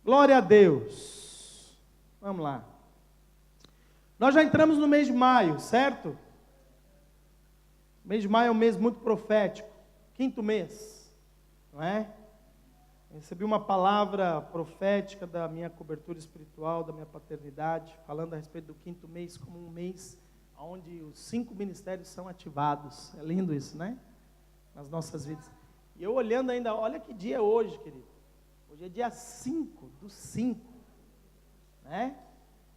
Glória a Deus. Vamos lá. Nós já entramos no mês de maio, certo? O mês de maio é um mês muito profético. 5º mês, não é? Recebi uma palavra profética da minha cobertura espiritual, da minha paternidade, falando a respeito do 5º mês como um mês onde os 5 ministérios são ativados. É lindo isso, né? Nas nossas vidas. E eu olhando ainda, olha que dia é hoje, querido. Hoje é dia 5/5, né?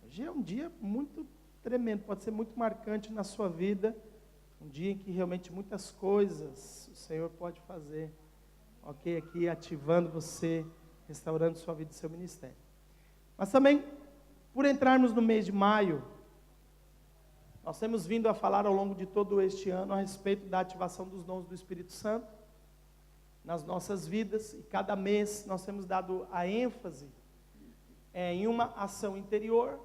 Hoje é um dia muito tremendo, pode ser muito marcante na sua vida. Um dia em que realmente muitas coisas o Senhor pode fazer. Ok? Aqui ativando você, restaurando sua vida e seu ministério. Mas também, por entrarmos no mês de maio, nós temos vindo a falar ao longo de todo este ano a respeito da ativação dos dons do Espírito Santo nas nossas vidas, e cada mês nós temos dado a ênfase em uma ação interior,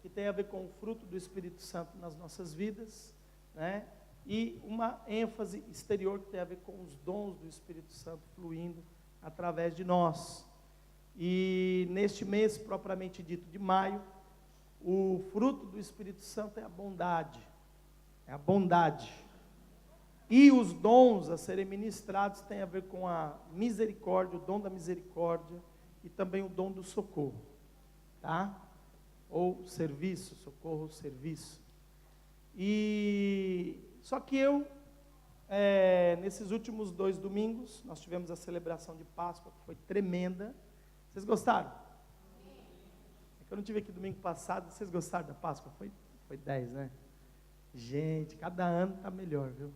que tem a ver com o fruto do Espírito Santo nas nossas vidas, né? E uma ênfase exterior, que tem a ver com os dons do Espírito Santo fluindo através de nós. E neste mês propriamente dito de maio, o fruto do Espírito Santo é a bondade. É a bondade. E os dons a serem ministrados têm a ver com a misericórdia, o dom da misericórdia e também o dom do socorro, tá? Ou serviço, socorro ou serviço. E só que nesses últimos 2 domingos, nós tivemos a celebração de Páscoa, que foi tremenda. Vocês gostaram? É que eu não tive aqui domingo passado. Vocês gostaram da Páscoa? Foi 10, né? Gente, cada ano está melhor, viu?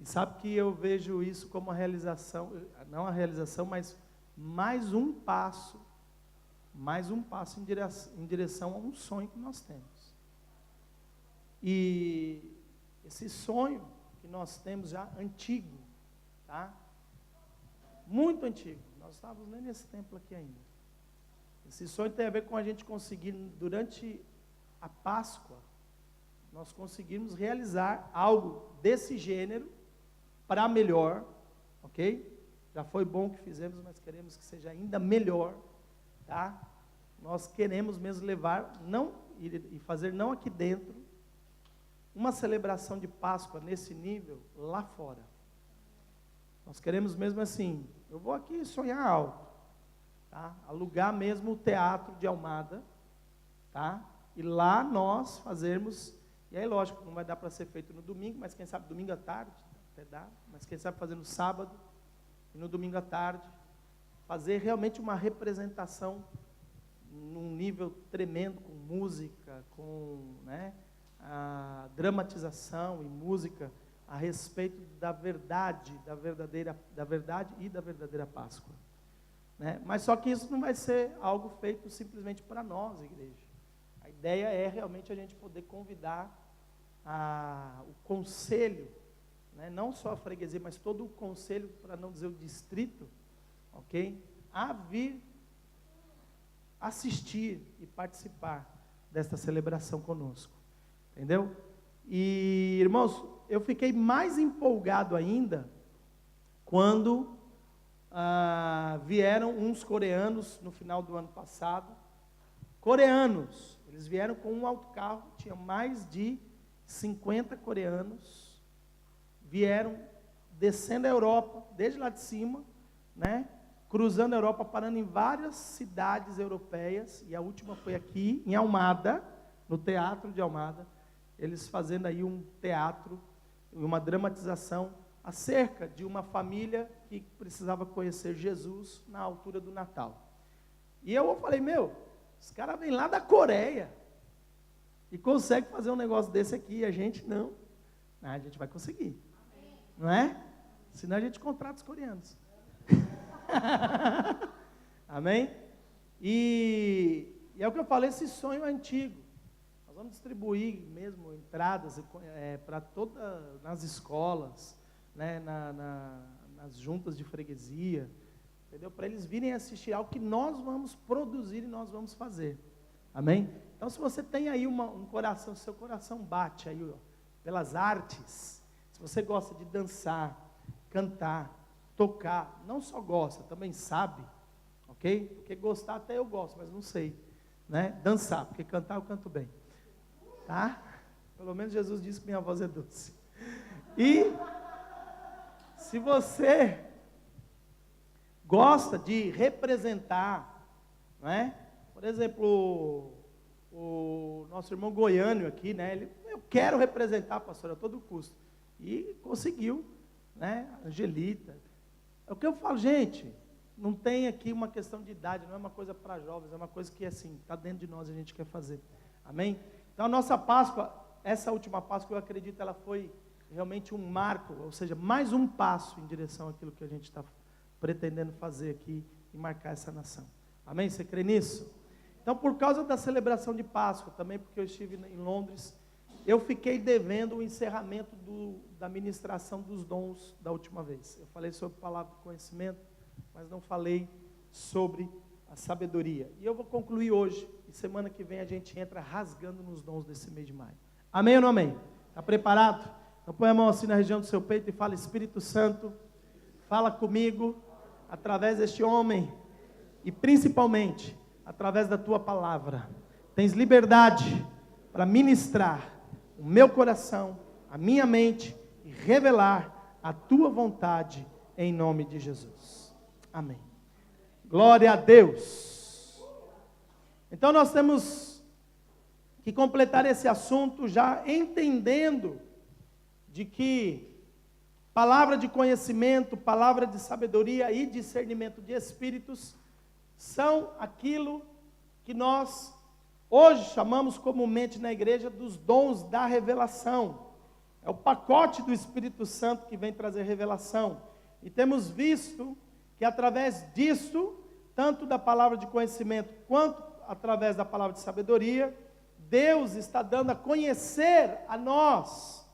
E sabe que eu vejo isso como a realização, não a realização, mas mais um passo em direção a um sonho que nós temos. E esse sonho que nós temos já antigo, tá? Muito antigo, nós estávamos nem nesse templo aqui ainda. Esse sonho tem a ver com a gente conseguir, durante a Páscoa, nós conseguirmos realizar algo desse gênero, para melhor, ok? Já foi bom o que fizemos, mas queremos que seja ainda melhor, tá? Nós queremos mesmo levar, não, e fazer não aqui dentro, uma celebração de Páscoa nesse nível, lá fora. Nós queremos mesmo assim, eu vou aqui sonhar alto, tá? Alugar mesmo o teatro de Almada, tá? E lá nós fazermos, e aí lógico, não vai dar para ser feito no domingo, mas quem sabe domingo à tarde, até dá, mas quem sabe fazer no sábado e no domingo à tarde, fazer realmente uma representação num nível tremendo, com música, com, né, a dramatização e música a respeito da verdade, da verdade e da verdadeira Páscoa, né? Mas só que isso não vai ser algo feito simplesmente para nós, igreja. A ideia é realmente a gente poder convidar o conselho, né, não só a freguesia, mas todo o conselho, para não dizer o distrito, ok? A vir assistir e participar desta celebração conosco, entendeu? E, irmãos, eu fiquei mais empolgado ainda quando vieram uns coreanos no final do ano passado. Coreanos, eles vieram com um autocarro, tinha mais de 50 coreanos, vieram descendo a Europa, desde lá de cima, né, cruzando a Europa, parando em várias cidades europeias, e a última foi aqui, em Almada, no Teatro de Almada, eles fazendo aí um teatro, uma dramatização, acerca de uma família que precisava conhecer Jesus na altura do Natal. E eu falei, os caras vêm lá da Coreia, e conseguem fazer um negócio desse aqui, e a gente não. A gente vai conseguir. Não é? Senão a gente contrata os coreanos. Amém? E é o que eu falei, esse sonho é antigo. Nós vamos distribuir mesmo entradas para todas, nas escolas, né, nas juntas de freguesia, entendeu? Para eles virem assistir algo que nós vamos produzir e nós vamos fazer. Amém? Então, se você tem aí um coração, seu coração bate aí, ó, pelas artes, se você gosta de dançar, cantar, tocar, não só gosta, também sabe, ok? Porque gostar até eu gosto, mas não sei, né? Dançar, porque cantar eu canto bem, tá? Pelo menos Jesus disse que minha voz é doce. E se você gosta de representar, né? Por exemplo, o nosso irmão Goiânio aqui, né? Eu quero representar, pastor, a todo custo. E conseguiu, né? Angelita. É o que eu falo, gente, não tem aqui uma questão de idade, não é uma coisa para jovens, é uma coisa que, assim, está dentro de nós e a gente quer fazer. Amém? Então, a nossa Páscoa, essa última Páscoa, eu acredito, ela foi realmente um marco, ou seja, mais um passo em direção àquilo que a gente está pretendendo fazer aqui e marcar essa nação. Amém? Você crê nisso? Então, por causa da celebração de Páscoa, também porque eu estive em Londres, eu fiquei devendo o encerramento da ministração dos dons da última vez. Eu falei sobre palavra de conhecimento, mas não falei sobre a sabedoria. E eu vou concluir hoje, e semana que vem a gente entra rasgando nos dons desse mês de maio. Amém ou não amém? Está preparado? Então põe a mão assim na região do seu peito e fala: Espírito Santo, fala comigo, através deste homem, e principalmente, através da tua palavra. Tens liberdade para ministrar o meu coração, a minha mente, e revelar a tua vontade, em nome de Jesus. Amém. Glória a Deus. Então nós temos que completar esse assunto já entendendo de que palavra de conhecimento, palavra de sabedoria e discernimento de espíritos são aquilo que nós hoje chamamos comumente na igreja dos dons da revelação. É o pacote do Espírito Santo que vem trazer revelação. E temos visto que através disso, tanto da palavra de conhecimento quanto através da palavra de sabedoria, Deus está dando a conhecer a nós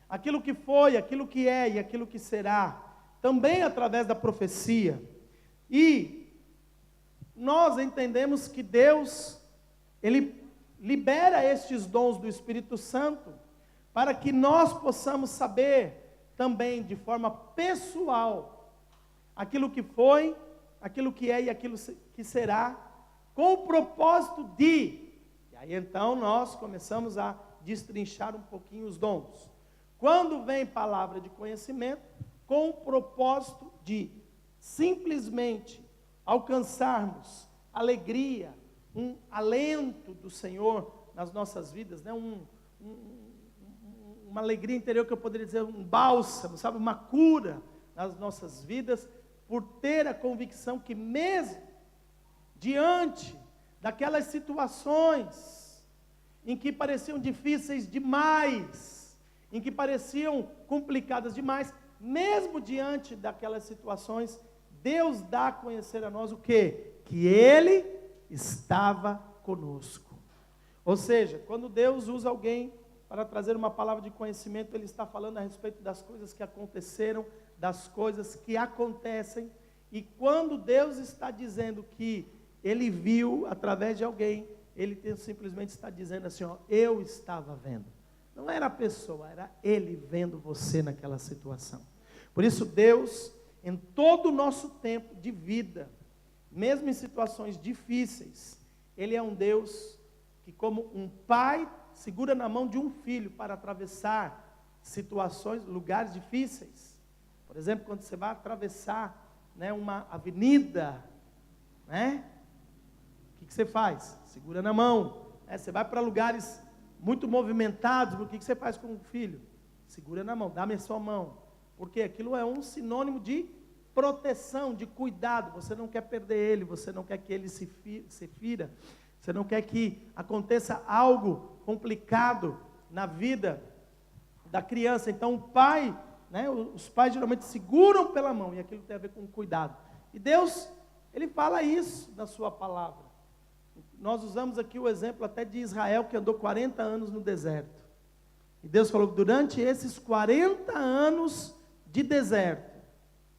aquilo que foi, aquilo que é e aquilo que será, também através da profecia. E nós entendemos que Deus, Ele libera estes dons do Espírito Santo para que nós possamos saber também de forma pessoal aquilo que foi, aquilo que é e aquilo que será, com o propósito de... E aí então nós começamos a destrinchar um pouquinho os dons. Quando vem palavra de conhecimento, com o propósito de simplesmente alcançarmos alegria, um alento do Senhor nas nossas vidas, né? Uma alegria interior, que eu poderia dizer um bálsamo, sabe? Uma cura nas nossas vidas, por ter a convicção que mesmo diante daquelas situações em que pareciam difíceis demais, em que pareciam complicadas demais, mesmo diante daquelas situações, Deus dá a conhecer a nós o quê? Que Ele estava conosco. Ou seja, quando Deus usa alguém para trazer uma palavra de conhecimento, Ele está falando a respeito das coisas que aconteceram, das coisas que acontecem, e quando Deus está dizendo que Ele viu através de alguém, Ele simplesmente está dizendo assim, ó, eu estava vendo. Não era a pessoa, era Ele vendo você naquela situação. Por isso Deus, em todo o nosso tempo de vida, mesmo em situações difíceis, Ele é um Deus que, como um pai segura na mão de um filho para atravessar situações, lugares difíceis. Por exemplo, quando você vai atravessar, né, uma avenida, né, o que você faz? Segura na mão. Você vai para lugares muito movimentados, o que você faz com o filho? Segura na mão, dá-me a sua mão. Porque aquilo é um sinônimo de proteção, de cuidado. Você não quer perder ele, você não quer que ele se fira, você não quer que aconteça algo complicado na vida da criança. Então o pai, né, os pais geralmente seguram pela mão, e aquilo tem a ver com cuidado. E Deus, Ele fala isso na sua palavra. Nós usamos aqui o exemplo até de Israel, que andou 40 anos no deserto. E Deus falou, durante esses 40 anos de deserto,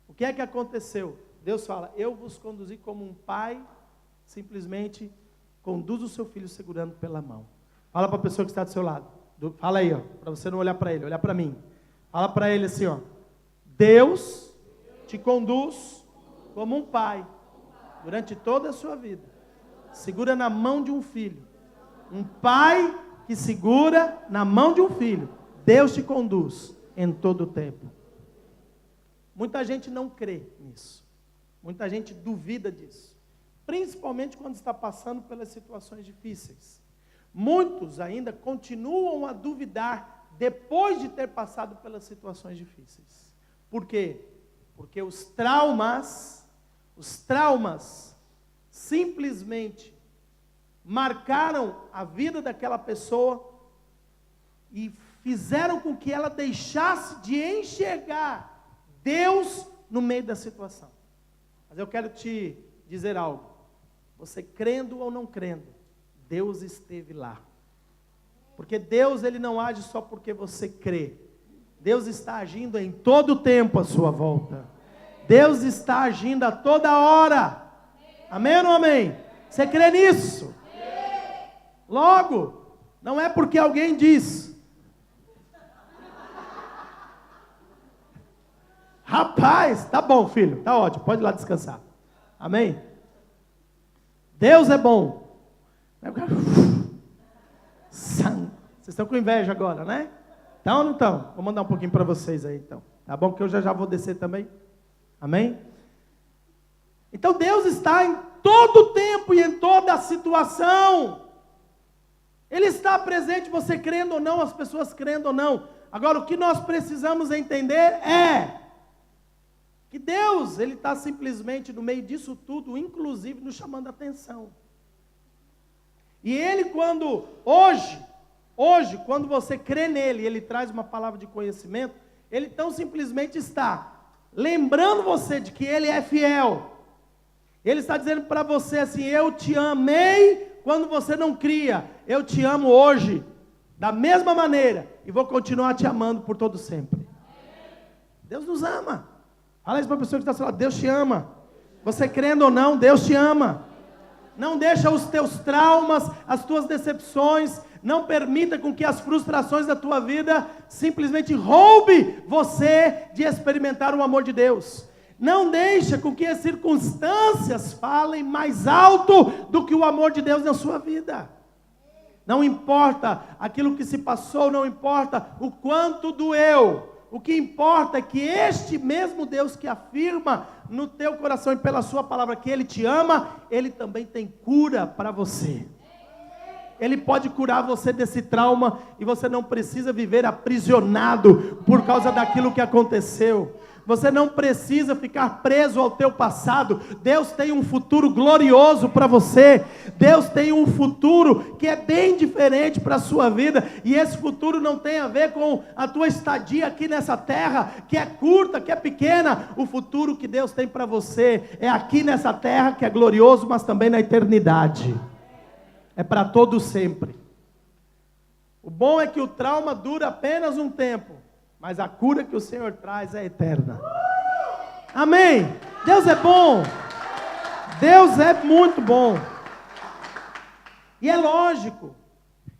o que é que aconteceu? Deus fala, eu vos conduzi como um pai, simplesmente conduz o seu filho segurando pela mão. Fala para a pessoa que está do seu lado. Fala aí, ó, para você não olhar para ele, olhar para mim. Fala para ele assim, ó, Deus te conduz como um pai, durante toda a sua vida, segura na mão de um filho. Um pai que segura na mão de um filho, Deus te conduz em todo o tempo. Muita gente não crê nisso. Muita gente duvida disso. Principalmente quando está passando pelas situações difíceis. Muitos ainda continuam a duvidar depois de ter passado pelas situações difíceis. Por quê? Porque os traumas simplesmente marcaram a vida daquela pessoa e fizeram com que ela deixasse de enxergar Deus no meio da situação. Mas eu quero te dizer algo. Você crendo ou não crendo, Deus esteve lá. Porque Deus, Ele não age só porque você crê. Deus está agindo em todo o tempo à sua volta. Deus está agindo a toda hora. Amém ou não amém? Você crê nisso? Logo, não é porque alguém diz. Rapaz, tá bom, filho, tá ótimo, pode ir lá descansar. Amém? Deus é bom. Vocês estão com inveja agora, né? Estão ou não estão? Vou mandar um pouquinho para vocês aí, então. Tá bom? Que eu já vou descer também. Amém? Então Deus está em todo o tempo e em toda a situação. Ele está presente, você crendo ou não, as pessoas crendo ou não. Agora, o que nós precisamos entender é que Deus, Ele está simplesmente no meio disso tudo, inclusive nos chamando a atenção. E Ele hoje, quando você crê nele, Ele traz uma palavra de conhecimento, Ele tão simplesmente está lembrando você de que Ele é fiel. Ele está dizendo para você assim, eu te amei quando você não cria, eu te amo hoje, da mesma maneira, e vou continuar te amando por todo sempre. Deus nos ama. Fala isso para a pessoa que está ao seu lado, Deus te ama. Você crendo ou não, Deus te ama. Não deixa os teus traumas, as tuas decepções, não permita com que as frustrações da tua vida simplesmente roube você de experimentar o amor de Deus. Não deixa com que as circunstâncias falem mais alto do que o amor de Deus na sua vida. Não importa aquilo que se passou, não importa o quanto doeu. O que importa é que este mesmo Deus que afirma no teu coração e pela sua palavra que Ele te ama, Ele também tem cura para você. Ele pode curar você desse trauma e você não precisa viver aprisionado por causa daquilo que aconteceu. Você não precisa ficar preso ao teu passado. Deus tem um futuro glorioso para você. Deus tem um futuro que é bem diferente para a sua vida. E esse futuro não tem a ver com a tua estadia aqui nessa terra, que é curta, que é pequena. O futuro que Deus tem para você é aqui nessa terra, que é glorioso, mas também na eternidade. É para todo sempre. O bom é que o trauma dura apenas um tempo, mas a cura que o Senhor traz é eterna. Amém? Deus é bom. Deus é muito bom. E é lógico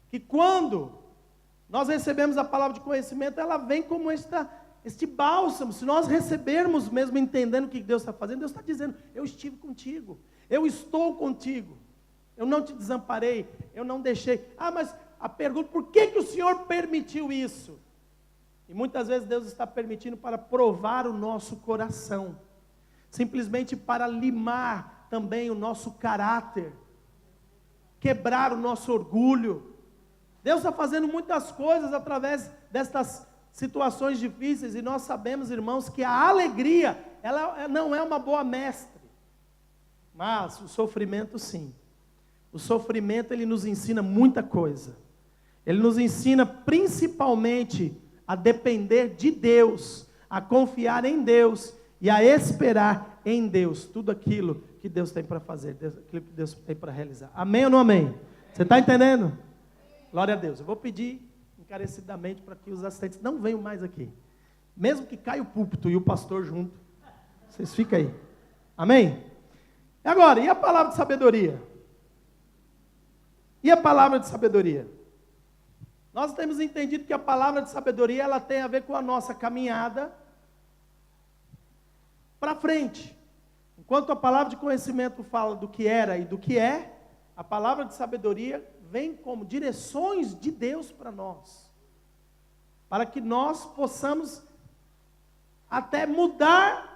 que quando nós recebemos a palavra de conhecimento, ela vem como este bálsamo. Se nós recebermos mesmo entendendo o que Deus está fazendo, Deus está dizendo, eu estive contigo, eu estou contigo. Eu não te desamparei, eu não deixei. Mas a pergunta, por que o Senhor permitiu isso? E muitas vezes Deus está permitindo para provar o nosso coração. Simplesmente para limar também o nosso caráter. Quebrar o nosso orgulho. Deus está fazendo muitas coisas através destas situações difíceis. E nós sabemos, irmãos, que a alegria, ela não é uma boa mestre. Mas o sofrimento sim. O sofrimento, ele nos ensina muita coisa. Ele nos ensina principalmente a depender de Deus, a confiar em Deus e a esperar em Deus. Tudo aquilo que Deus tem para fazer, aquilo que Deus tem para realizar. Amém ou não amém? Você está entendendo? Glória a Deus. Eu vou pedir encarecidamente para que os assistentes não venham mais aqui. Mesmo que caia o púlpito e o pastor junto, vocês ficam aí. Amém? Agora, e a palavra de sabedoria? E a palavra de sabedoria? Nós temos entendido que a palavra de sabedoria, ela tem a ver com a nossa caminhada para frente. Enquanto a palavra de conhecimento fala do que era e do que é, a palavra de sabedoria vem como direções de Deus para nós. Para que nós possamos até mudar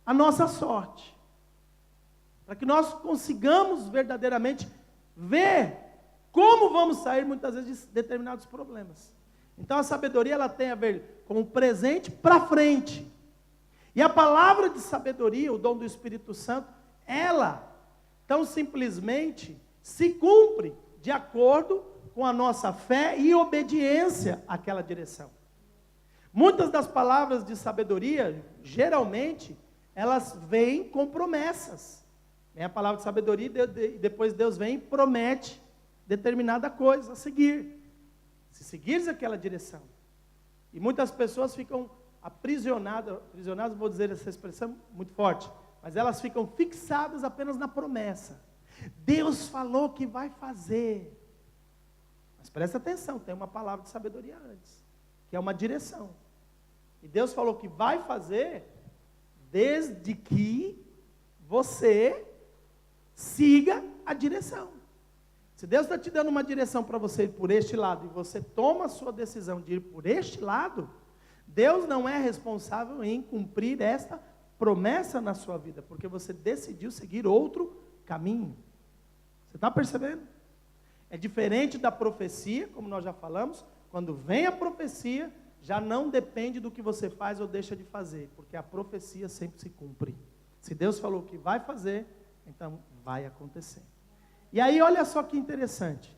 a nossa sorte. Para que nós consigamos verdadeiramente ver como vamos sair muitas vezes de determinados problemas. Então a sabedoria ela tem a ver com o presente para frente. E a palavra de sabedoria, o dom do Espírito Santo, ela tão simplesmente se cumpre de acordo com a nossa fé e obediência àquela direção. Muitas das palavras de sabedoria, geralmente, elas vêm com promessas. Vem a palavra de sabedoria e depois Deus vem e promete determinada coisa a seguir. Se seguires aquela direção. E muitas pessoas ficam aprisionadas, vou dizer essa expressão muito forte, mas elas ficam fixadas apenas na promessa. Deus falou que vai fazer. Mas presta atenção, tem uma palavra de sabedoria antes, que é uma direção. E Deus falou que vai fazer, desde que você siga a direção. Se Deus está te dando uma direção para você ir por este lado, e você toma a sua decisão de ir por este lado, Deus não é responsável em cumprir esta promessa na sua vida, porque você decidiu seguir outro caminho. Você está percebendo? É diferente da profecia, como nós já falamos. Quando vem a profecia, já não depende do que você faz ou deixa de fazer, porque a profecia sempre se cumpre. Se Deus falou que vai fazer, então vai acontecer. E aí olha só que interessante.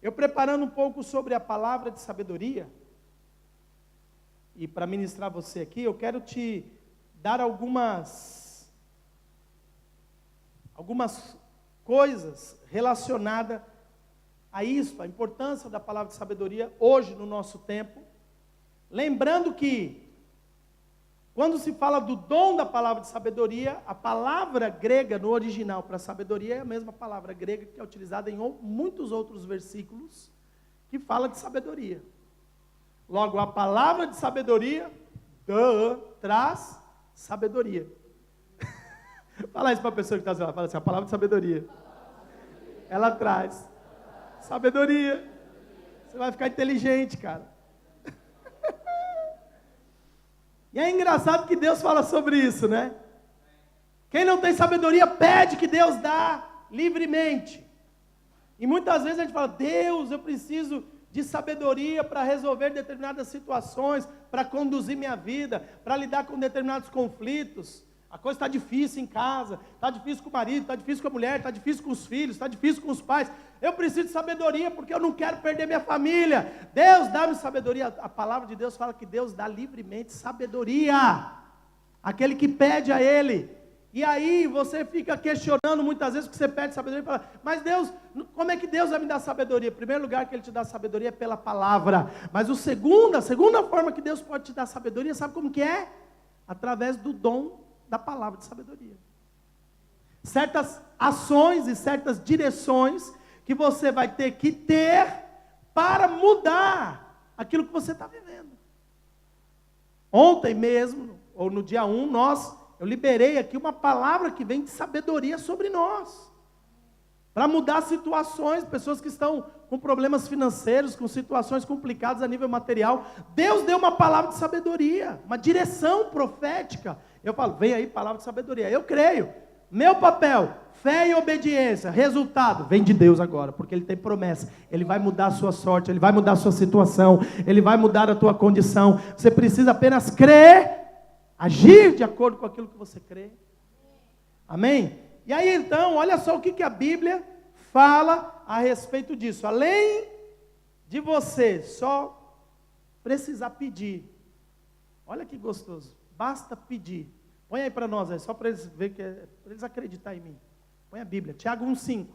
Eu preparando um pouco sobre a palavra de sabedoria, e para ministrar você aqui, eu quero te dar algumas coisas relacionadas a isso, a importância da palavra de sabedoria hoje no nosso tempo. Lembrando que, quando se fala do dom da palavra de sabedoria, a palavra grega no original para sabedoria é a mesma palavra grega que é utilizada em muitos outros versículos que fala de sabedoria. Logo, a palavra de sabedoria traz sabedoria. Fala isso para a pessoa que está assim, fala assim, a palavra de sabedoria, ela traz sabedoria. Você vai ficar inteligente, cara. E é engraçado que Deus fala sobre isso, né? Quem não tem sabedoria pede que Deus dá livremente. E muitas vezes a gente fala, Deus, eu preciso de sabedoria para resolver determinadas situações, para conduzir minha vida, para lidar com determinados conflitos. A coisa está difícil em casa, está difícil com o marido, está difícil com a mulher, está difícil com os filhos, está difícil com os pais. Eu preciso de sabedoria porque eu não quero perder minha família. Deus dá-me sabedoria. A palavra de Deus fala que Deus dá livremente sabedoria àquele que pede a Ele. E aí você fica questionando muitas vezes que você pede sabedoria e fala, mas Deus, como é que Deus vai me dar sabedoria? Em primeiro lugar que Ele te dá sabedoria é pela palavra. Mas a segunda forma que Deus pode te dar sabedoria, sabe como que é? Através do dom da palavra de sabedoria. Certas ações e certas direções que você vai ter que ter para mudar aquilo que você está vivendo. Ontem mesmo, ou no dia 1, eu liberei aqui uma palavra que vem de sabedoria sobre nós. Para mudar situações, pessoas que estão com problemas financeiros, com situações complicadas a nível material. Deus deu uma palavra de sabedoria, uma direção profética. Eu falo, vem aí palavra de sabedoria. Eu creio. Meu papel, fé e obediência. Resultado, vem de Deus agora, porque Ele tem promessa. Ele vai mudar a sua sorte, Ele vai mudar a sua situação, Ele vai mudar a tua condição. Você precisa apenas crer, agir de acordo com aquilo que você crê. Amém? E aí então, olha só o que a Bíblia fala a respeito disso. Além de você só precisar pedir. Olha que gostoso. Basta pedir. Põe aí para nós, só para eles verem para eles acreditarem em mim. Põe a Bíblia, Tiago 1,5.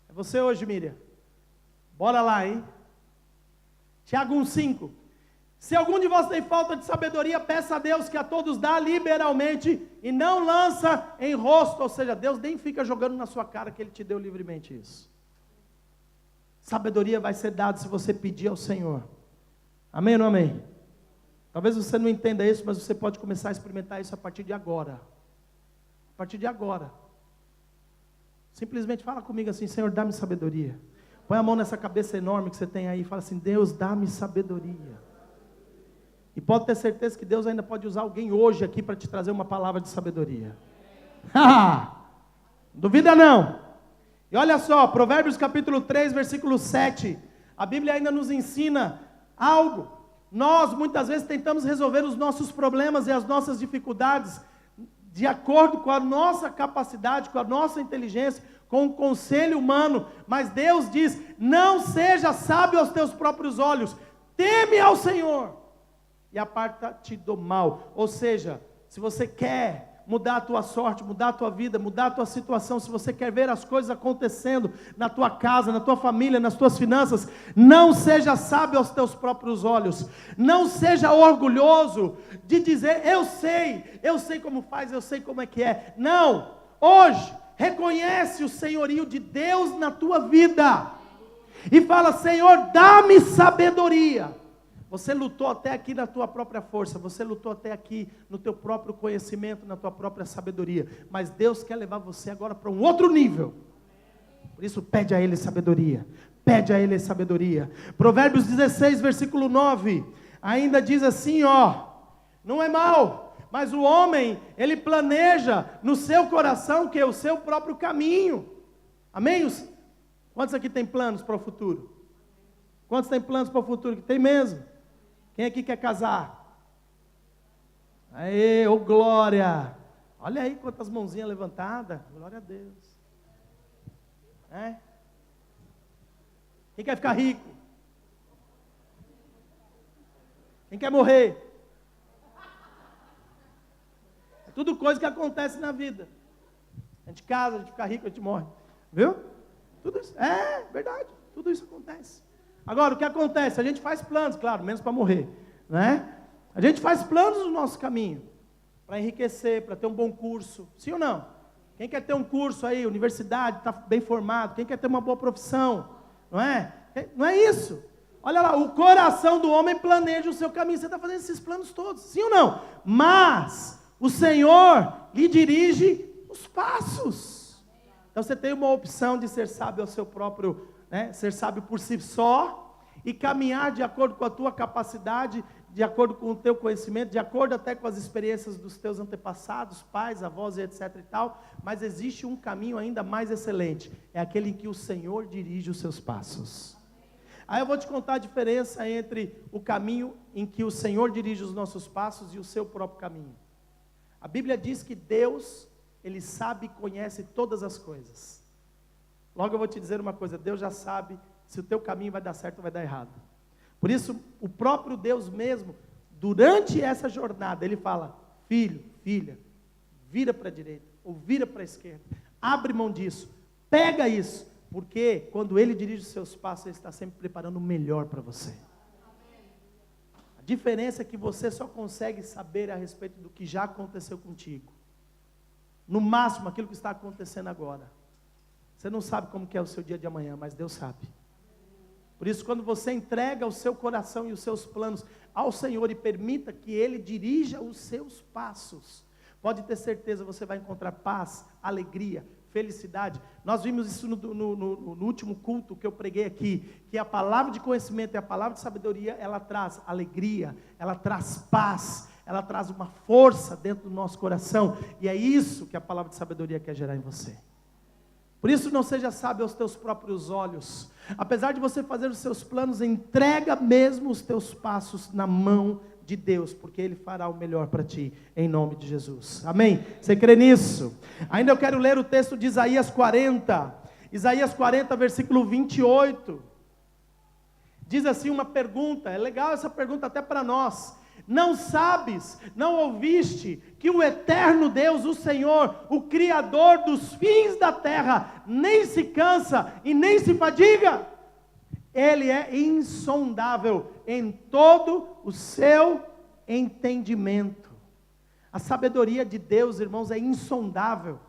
É você hoje, Miriam. Bora lá, hein? Tiago 1,5. Se algum de vós tem falta de sabedoria, peça a Deus que a todos dá liberalmente e não lança em rosto. Ou seja, Deus nem fica jogando na sua cara que Ele te deu livremente isso. Sabedoria vai ser dada se você pedir ao Senhor. Amém ou não amém? Talvez você não entenda isso, mas você pode começar a experimentar isso a partir de agora. A partir de agora. Simplesmente fala comigo assim: Senhor, dá-me sabedoria. Põe a mão nessa cabeça enorme que você tem aí e fala assim: Deus, dá-me sabedoria. E pode ter certeza que Deus ainda pode usar alguém hoje aqui para te trazer uma palavra de sabedoria. Duvida não. E olha só, Provérbios capítulo 3, versículo 7. A Bíblia ainda nos ensina algo. Nós muitas vezes tentamos resolver os nossos problemas e as nossas dificuldades de acordo com a nossa capacidade, com a nossa inteligência, com o conselho humano. Mas Deus diz: não seja sábio aos teus próprios olhos, teme ao Senhor e aparta-te do mal. Ou seja, se você quer mudar a tua sorte, mudar a tua vida, mudar a tua situação, se você quer ver as coisas acontecendo na tua casa, na tua família, nas tuas finanças, não seja sábio aos teus próprios olhos, não seja orgulhoso de dizer: eu sei como faz, eu sei como é que é. Não, hoje, reconhece o senhorio de Deus na tua vida, e fala: Senhor, dá-me sabedoria. Você lutou até aqui na tua própria força, você lutou até aqui no teu próprio conhecimento, na tua própria sabedoria, mas Deus quer levar você agora para um outro nível. Por isso pede a Ele sabedoria, pede a Ele sabedoria. Provérbios 16, versículo 9, ainda diz assim, não é mal, mas o homem, ele planeja no seu coração que é o seu próprio caminho. Amém? Quantos aqui tem planos para o futuro? Quantos tem planos para o futuro? Tem mesmo. Quem aqui quer casar? Aê, ô glória! Olha aí quantas mãozinhas levantadas. Glória a Deus. Quem quer ficar rico? Quem quer morrer? É tudo coisa que acontece na vida. A gente casa, a gente fica rico, a gente morre. Viu? Tudo isso. É verdade. Tudo isso acontece. Agora, o que acontece? A gente faz planos, claro, menos para morrer, né? A gente faz planos no nosso caminho, para enriquecer, para ter um bom curso, sim ou não? Quem quer ter um curso aí, universidade, está bem formado, quem quer ter uma boa profissão, não é? Não é isso. Olha lá, o coração do homem planeja o seu caminho, você está fazendo esses planos todos, sim ou não? Mas, o Senhor lhe dirige os passos. Então, você tem uma opção de ser sábio ao seu próprio ser sábio por si só e caminhar de acordo com a tua capacidade, de acordo com o teu conhecimento, de acordo até com as experiências dos teus antepassados, pais, avós e etc e tal, mas existe um caminho ainda mais excelente, é aquele em que o Senhor dirige os seus passos. Aí eu vou te contar a diferença entre o caminho em que o Senhor dirige os nossos passos e o seu próprio caminho. A Bíblia diz que Deus, Ele sabe e conhece todas as coisas. Logo eu vou te dizer uma coisa: Deus já sabe se o teu caminho vai dar certo ou vai dar errado. Por isso, o próprio Deus mesmo, durante essa jornada, Ele fala: filho, filha, vira para a direita, ou vira para a esquerda, abre mão disso, pega isso, porque quando Ele dirige os seus passos, Ele está sempre preparando o melhor para você. A diferença é que você só consegue saber a respeito do que já aconteceu contigo, no máximo aquilo que está acontecendo agora. Você não sabe como que é o seu dia de amanhã, mas Deus sabe. Por isso, quando você entrega o seu coração e os seus planos ao Senhor e permita que Ele dirija os seus passos, pode ter certeza, você vai encontrar paz, alegria, felicidade. Nós vimos isso no último culto que eu preguei aqui, que a palavra de conhecimento e a palavra de sabedoria, ela traz alegria, ela traz paz, ela traz uma força dentro do nosso coração, e é isso que a palavra de sabedoria quer gerar em você. Por isso, não seja sábio aos teus próprios olhos. Apesar de você fazer os seus planos, entrega mesmo os teus passos na mão de Deus, porque Ele fará o melhor para ti, em nome de Jesus. Amém? Você crê nisso? Ainda eu quero ler o texto de Isaías 40. Isaías 40, versículo 28. Diz assim uma pergunta, é legal essa pergunta até para nós. Não sabes, não ouviste, que o eterno Deus, o Senhor, o Criador dos fins da terra, nem se cansa e nem se fadiga? Ele é insondável em todo o seu entendimento. A sabedoria de Deus, irmãos, é insondável.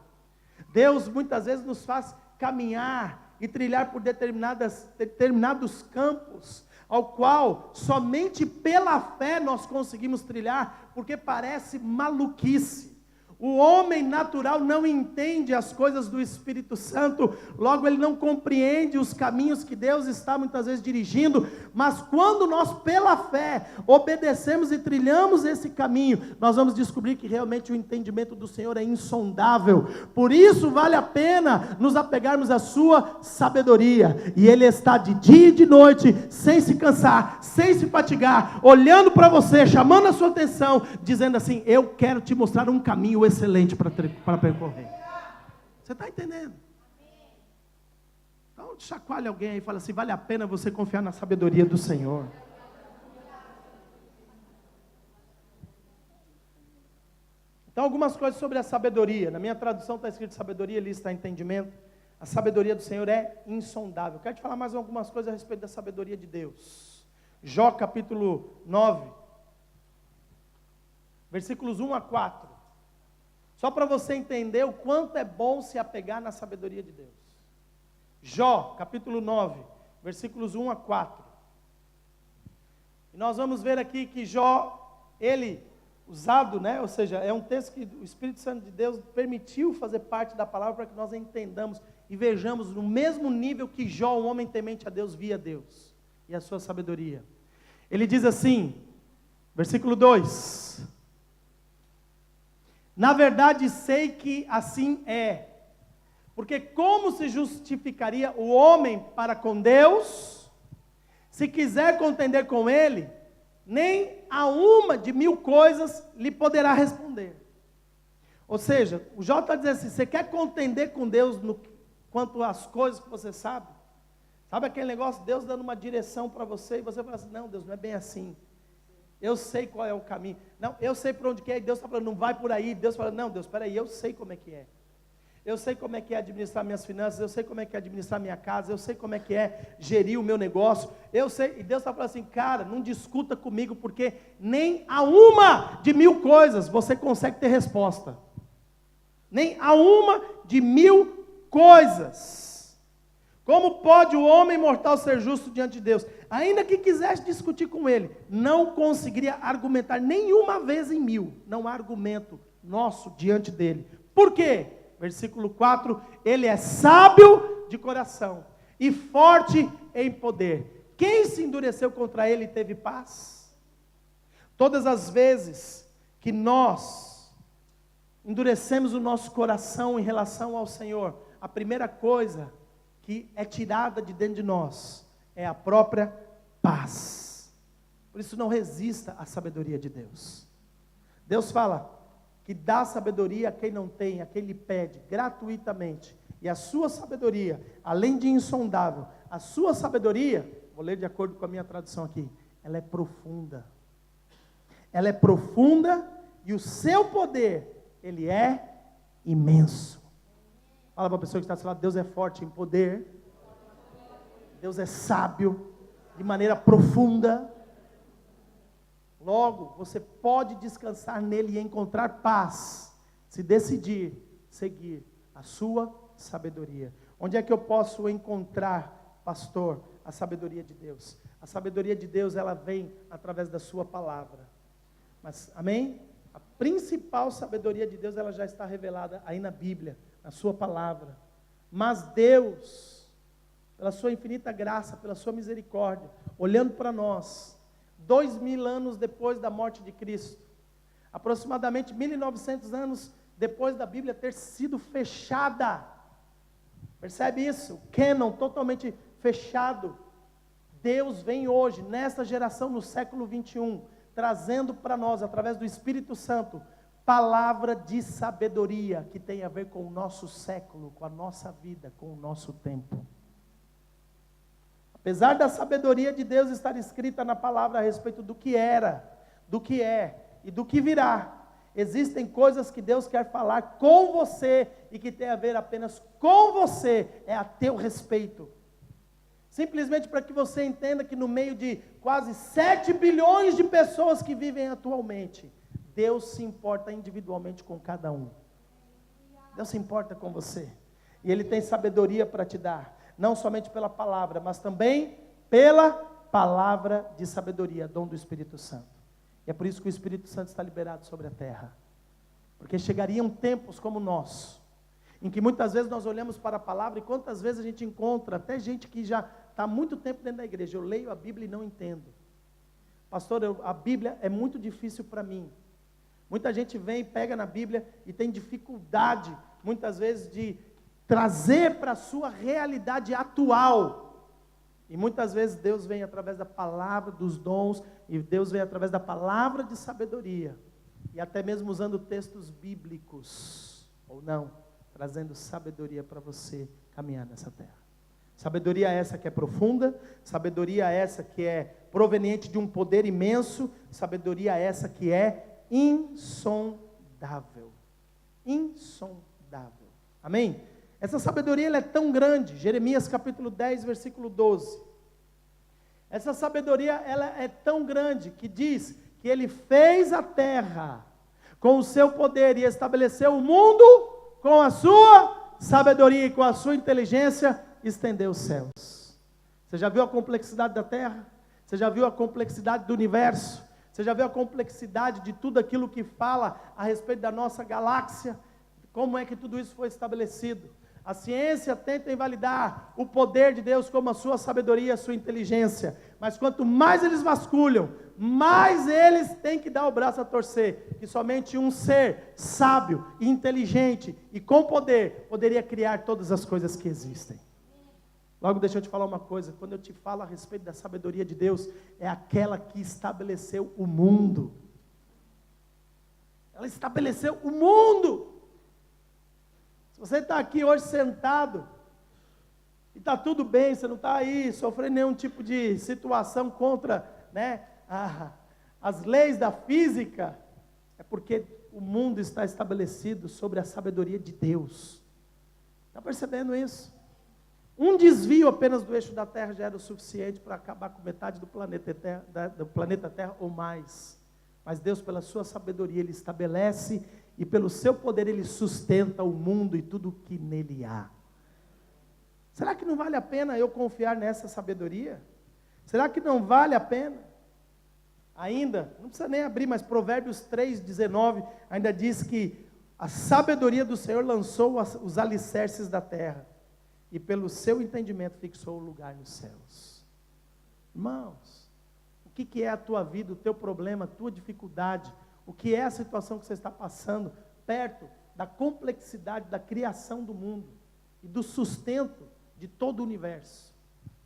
Deus muitas vezes nos faz caminhar e trilhar por determinados campos, ao qual somente pela fé nós conseguimos trilhar, porque parece maluquice. O homem natural não entende as coisas do Espírito Santo, logo ele não compreende os caminhos que Deus está muitas vezes dirigindo, mas quando nós pela fé obedecemos e trilhamos esse caminho, nós vamos descobrir que realmente o entendimento do Senhor é insondável. Por isso vale a pena nos apegarmos à sua sabedoria, e Ele está de dia e de noite, sem se cansar, sem se fatigar, olhando para você, chamando a sua atenção, dizendo assim: eu quero te mostrar um caminho excelente para percorrer. Você está entendendo? Então chacoalhe alguém aí e fala assim: vale a pena você confiar na sabedoria do Senhor. Então algumas coisas sobre a sabedoria. Na minha tradução está escrito sabedoria, ali está entendimento. A sabedoria do Senhor é insondável. Quero te falar mais algumas coisas a respeito da sabedoria de Deus. Jó capítulo 9, versículos 1 a 4. Só para você entender o quanto é bom se apegar na sabedoria de Deus. Jó, capítulo 9, versículos 1 a 4. E nós vamos ver aqui que Jó, ele, usado, ou seja, é um texto que o Espírito Santo de Deus permitiu fazer parte da palavra para que nós entendamos e vejamos no mesmo nível que Jó, um homem temente a Deus, via Deus e a sua sabedoria. Ele diz assim, versículo 2: na verdade sei que assim é, porque como se justificaria o homem para com Deus, se quiser contender com Ele, nem a uma de 1000 coisas lhe poderá responder. Ou seja, o Jó está dizendo assim: você quer contender com Deus quanto às coisas que você sabe? Sabe aquele negócio, Deus dando uma direção para você, e você fala assim: não, Deus, não é bem assim. Eu sei qual é o caminho. Não, eu sei por onde que é. E Deus está falando: não vai por aí. Deus fala: não, Deus, espera aí, eu sei como é que é. Eu sei como é que é administrar minhas finanças. Eu sei como é que é administrar minha casa. Eu sei como é que é gerir o meu negócio. Eu sei. E Deus está falando assim: cara, não discuta comigo, porque nem a uma de 1000 coisas você consegue ter resposta. Nem a uma de 1000 coisas. Como pode o homem mortal ser justo diante de Deus? Ainda que quisesse discutir com ele, não conseguiria argumentar nenhuma vez em 1000. Não há argumento nosso diante dele. Por quê? Versículo 4, ele é sábio de coração e forte em poder. Quem se endureceu contra ele teve paz? Todas as vezes que nós endurecemos o nosso coração em relação ao Senhor, a primeira coisa que é tirada de dentro de nós é a própria paz. Por isso não resista à sabedoria de Deus. Deus fala que dá sabedoria a quem não tem, a quem lhe pede gratuitamente. E a sua sabedoria, além de insondável, a sua sabedoria, vou ler de acordo com a minha tradução aqui, ela é profunda. Ela é profunda e o seu poder, ele é imenso. Fala para a pessoa que está do seu lado: Deus é forte em poder, Deus é sábio de maneira profunda. Logo, você pode descansar nele e encontrar paz, se decidir seguir a sua sabedoria. Onde é que eu posso encontrar, pastor, a sabedoria de Deus? A sabedoria de Deus, ela vem através da sua palavra. Mas, amém? A principal sabedoria de Deus, ela já está revelada aí na Bíblia, na sua palavra. Mas Deus, pela sua infinita graça, pela sua misericórdia, olhando para nós, 2000 anos depois da morte de Cristo, aproximadamente 1900 anos depois da Bíblia ter sido fechada, percebe isso? Cânon totalmente fechado. Deus vem hoje, nesta geração, no século 21, trazendo para nós, através do Espírito Santo, palavra de sabedoria, que tem a ver com o nosso século, com a nossa vida, com o nosso tempo. Apesar da sabedoria de Deus estar escrita na palavra a respeito do que era, do que é e do que virá, existem coisas que Deus quer falar com você e que tem a ver apenas com você, é a teu respeito. Simplesmente para que você entenda que no meio de quase 7 bilhões de pessoas que vivem atualmente, Deus se importa individualmente com cada um. Deus se importa com você. E Ele tem sabedoria para te dar. Não somente pela palavra, mas também pela palavra de sabedoria, dom do Espírito Santo. E é por isso que o Espírito Santo está liberado sobre a terra. Porque chegariam tempos como o nosso, em que muitas vezes nós olhamos para a palavra, e quantas vezes a gente encontra até gente que já está há muito tempo dentro da igreja, eu leio a Bíblia e não entendo. Pastor, a Bíblia é muito difícil para mim. Muita gente vem, pega na Bíblia e tem dificuldade, muitas vezes, de trazer para a sua realidade atual. E muitas vezes Deus vem através da palavra, dos dons, e Deus vem através da palavra de sabedoria, e até mesmo usando textos bíblicos, ou não, trazendo sabedoria para você caminhar nessa terra. Sabedoria essa que é profunda, sabedoria essa que é proveniente de um poder imenso, sabedoria essa que é insondável. Insondável. Amém? Essa sabedoria ela é tão grande, Jeremias capítulo 10, versículo 12. Essa sabedoria ela é tão grande que diz que ele fez a terra com o seu poder e estabeleceu o mundo com a sua sabedoria e com a sua inteligência estendeu os céus. Você já viu a complexidade da terra? Você já viu a complexidade do universo? Você já viu a complexidade de tudo aquilo que fala a respeito da nossa galáxia? Como é que tudo isso foi estabelecido? A ciência tenta invalidar o poder de Deus como a sua sabedoria, a sua inteligência. Mas quanto mais eles vasculham, mais eles têm que dar o braço a torcer. Que somente um ser sábio, inteligente e com poder poderia criar todas as coisas que existem. Logo, deixa eu te falar uma coisa. Quando eu te falo a respeito da sabedoria de Deus, é aquela que estabeleceu o mundo. Ela estabeleceu o mundo. Se você está aqui hoje sentado, e está tudo bem, você não está aí sofrendo nenhum tipo de situação contra, as leis da física, é porque o mundo está estabelecido sobre a sabedoria de Deus. Está percebendo isso? Um desvio apenas do eixo da Terra já era o suficiente para acabar com metade do planeta Terra ou mais. Mas Deus, pela sua sabedoria, Ele estabelece e pelo seu poder Ele sustenta o mundo e tudo o que nele há. Será que não vale a pena eu confiar nessa sabedoria? Será que não vale a pena? Ainda, não precisa nem abrir, mas Provérbios 3:19 ainda diz que a sabedoria do Senhor lançou os alicerces da terra, e pelo seu entendimento fixou o lugar nos céus. Irmãos, o que é a tua vida, o teu problema, a tua dificuldade? O que é a situação que você está passando perto da complexidade da criação do mundo e do sustento de todo o universo?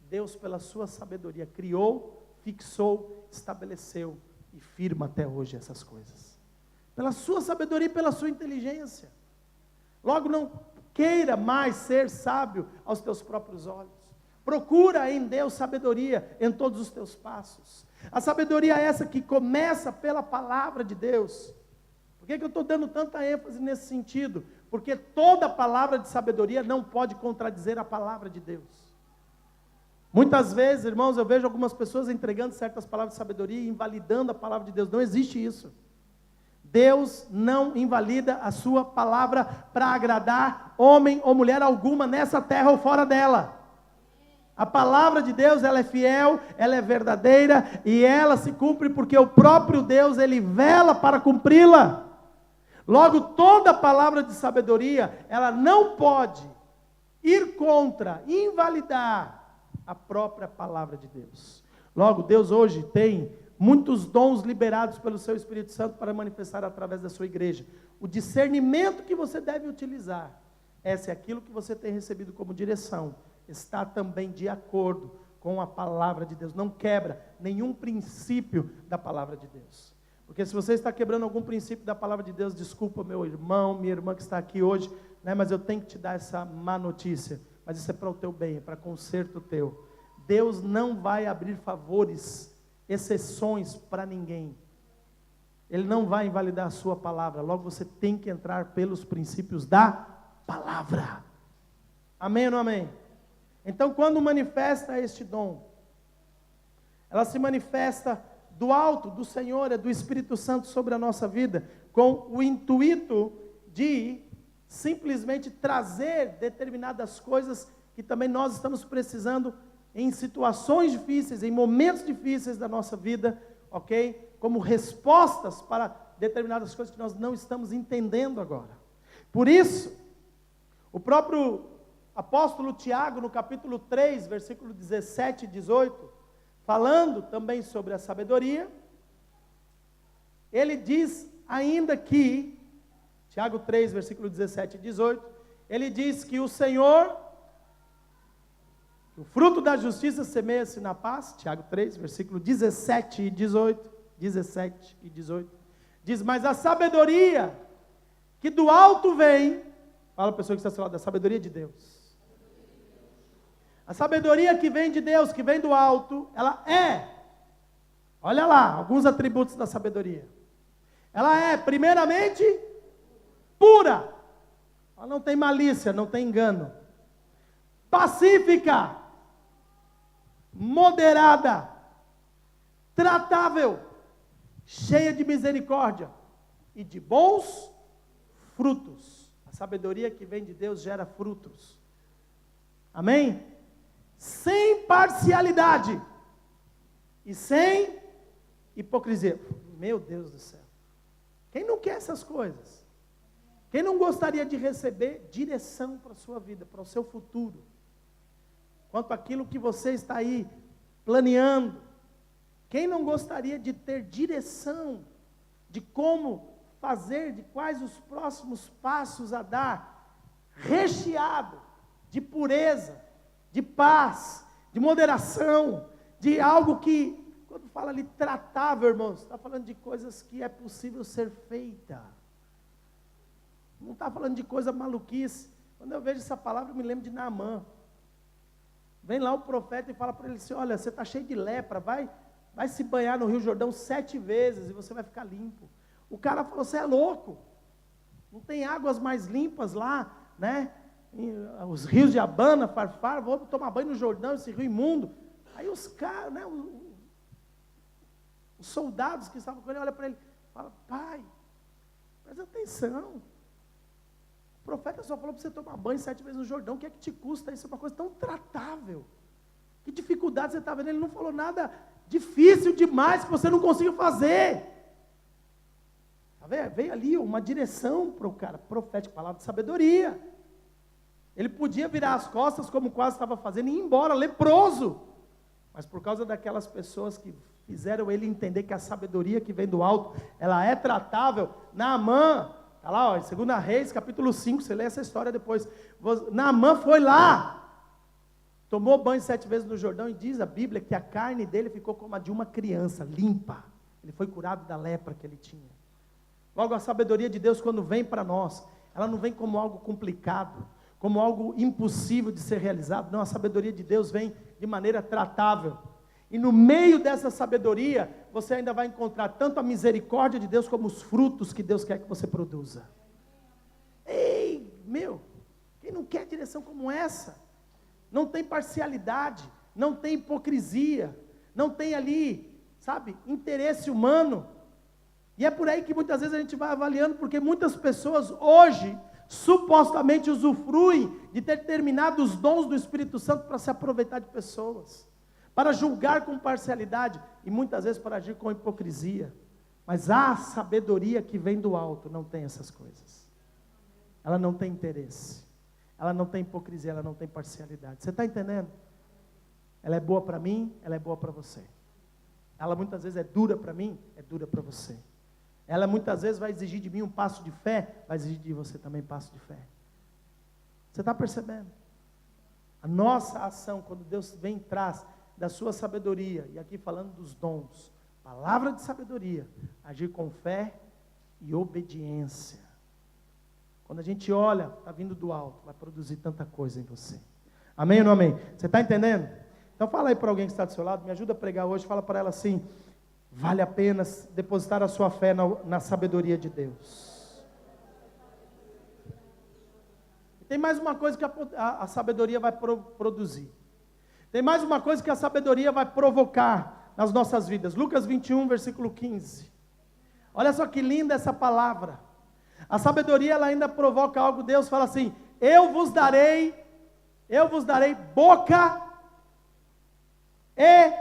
Deus, pela sua sabedoria, criou, fixou, estabeleceu e firma até hoje essas coisas. Pela sua sabedoria e pela sua inteligência. Logo, não queira mais ser sábio aos teus próprios olhos. Procura em Deus sabedoria em todos os teus passos. A sabedoria é essa que começa pela palavra de Deus. Por que eu estou dando tanta ênfase nesse sentido? Porque toda palavra de sabedoria não pode contradizer a palavra de Deus. Muitas vezes, irmãos, eu vejo algumas pessoas entregando certas palavras de sabedoria e invalidando a palavra de Deus. Não existe isso. Deus não invalida a sua palavra para agradar homem ou mulher alguma nessa terra ou fora dela. A palavra de Deus, ela é fiel, ela é verdadeira e ela se cumpre porque o próprio Deus, Ele vela para cumpri-la. Logo, toda palavra de sabedoria, ela não pode ir contra, invalidar a própria palavra de Deus. Logo, Deus hoje tem muitos dons liberados pelo seu Espírito Santo para manifestar através da sua igreja. O discernimento que você deve utilizar, essa é aquilo que você tem recebido como direção, está também de acordo com a palavra de Deus. Não quebra nenhum princípio da palavra de Deus. Porque se você está quebrando algum princípio da palavra de Deus, desculpa meu irmão, minha irmã que está aqui hoje, mas eu tenho que te dar essa má notícia. Mas isso é para o teu bem, é para conserto teu. Deus não vai abrir favores, exceções para ninguém. Ele não vai invalidar a sua palavra. Logo você tem que entrar pelos princípios da palavra. Amém ou não amém? Então, quando manifesta este dom, ela se manifesta do alto, do Senhor, do Espírito Santo sobre a nossa vida, com o intuito de simplesmente trazer determinadas coisas que também nós estamos precisando em situações difíceis, em momentos difíceis da nossa vida, ok? Como respostas para determinadas coisas que nós não estamos entendendo agora. Por isso, o próprio apóstolo Tiago, no capítulo 3, versículo 17 e 18, falando também sobre a sabedoria, ele diz ainda que, Tiago 3, versículo 17 e 18, ele diz que o Senhor, o fruto da justiça semeia-se na paz, Tiago 3, versículo 17 e 18, diz, mas a sabedoria que do alto vem, fala a pessoa que está ao seu lado, a sabedoria de Deus. A sabedoria que vem de Deus, que vem do alto, ela é, olha lá, alguns atributos da sabedoria. Ela é, primeiramente, pura. Ela não tem malícia, não tem engano. Pacífica. Moderada. Tratável. Cheia de misericórdia. E de bons frutos. A sabedoria que vem de Deus gera frutos. Amém? Sem parcialidade. E sem hipocrisia. Meu Deus do céu. Quem não quer essas coisas? Quem não gostaria de receber direção para a sua vida, para o seu futuro? Quanto àquilo que você está aí planeando. Quem não gostaria de ter direção de como fazer, de quais os próximos passos a dar, recheado de pureza, de paz, de moderação, de algo que, quando fala ali tratável, irmãos, está falando de coisas que é possível ser feita. Não está falando de coisa maluquice. Quando eu vejo essa palavra, eu me lembro de Naamã. Vem lá o profeta e fala para ele assim, olha, você está cheio de lepra, vai se banhar no Rio Jordão 7 vezes e você vai ficar limpo. O cara falou, você é louco. Não tem águas mais limpas lá, né? Os rios de Abana, Farfar, vou tomar banho no Jordão, esse rio imundo. Aí os caras, né, os soldados que estavam com ele, olham para ele e falam, pai, presta atenção. O profeta só falou para você tomar banho 7 vezes no Jordão, o que é que te custa? Isso é uma coisa tão tratável. Que dificuldade você está vendo? Ele não falou nada difícil demais que você não consiga fazer. Tá vendo? Veio ali uma direção para o cara, profético, palavra de sabedoria. Ele podia virar as costas, como quase estava fazendo, e ir embora, leproso. Mas por causa daquelas pessoas que fizeram ele entender que a sabedoria que vem do alto, ela é tratável. Naamã, está lá, ó, em 2 Reis, capítulo 5, você lê essa história depois. Naamã foi lá, tomou banho 7 vezes no Jordão, e diz a Bíblia que a carne dele ficou como a de uma criança, limpa. Ele foi curado da lepra que ele tinha. Logo, a sabedoria de Deus, quando vem para nós, ela não vem como algo complicado, como algo impossível de ser realizado. Não, a sabedoria de Deus vem de maneira tratável. E no meio dessa sabedoria, você ainda vai encontrar tanto a misericórdia de Deus, como os frutos que Deus quer que você produza. Ei, meu, quem não quer direção como essa? Não tem parcialidade, não tem hipocrisia, não tem ali, sabe, interesse humano. E é por aí que muitas vezes a gente vai avaliando, porque muitas pessoas hoje supostamente usufruem de ter terminado os dons do Espírito Santo para se aproveitar de pessoas, para julgar com parcialidade e muitas vezes para agir com hipocrisia. Mas a sabedoria que vem do alto não tem essas coisas. Ela não tem interesse, ela não tem hipocrisia, ela não tem parcialidade. Você está entendendo? Ela é boa para mim, ela é boa para você. Ela muitas vezes é dura para mim, é dura para você. Ela muitas vezes vai exigir de mim um passo de fé, vai exigir de você também passo de fé. Você está percebendo? A nossa ação, quando Deus vem e traz da sua sabedoria, e aqui falando dos dons, palavra de sabedoria, agir com fé e obediência. Quando a gente olha, está vindo do alto, vai produzir tanta coisa em você. Amém ou não amém? Você está entendendo? Então fala aí para alguém que está do seu lado, me ajuda a pregar hoje, fala para ela assim, vale a pena depositar a sua fé na sabedoria de Deus. E tem mais uma coisa que a sabedoria vai produzir. Tem mais uma coisa que a sabedoria vai provocar nas nossas vidas. Lucas 21, versículo 15. Olha só que linda essa palavra. A sabedoria, ela ainda provoca algo. Deus fala assim, eu vos darei boca e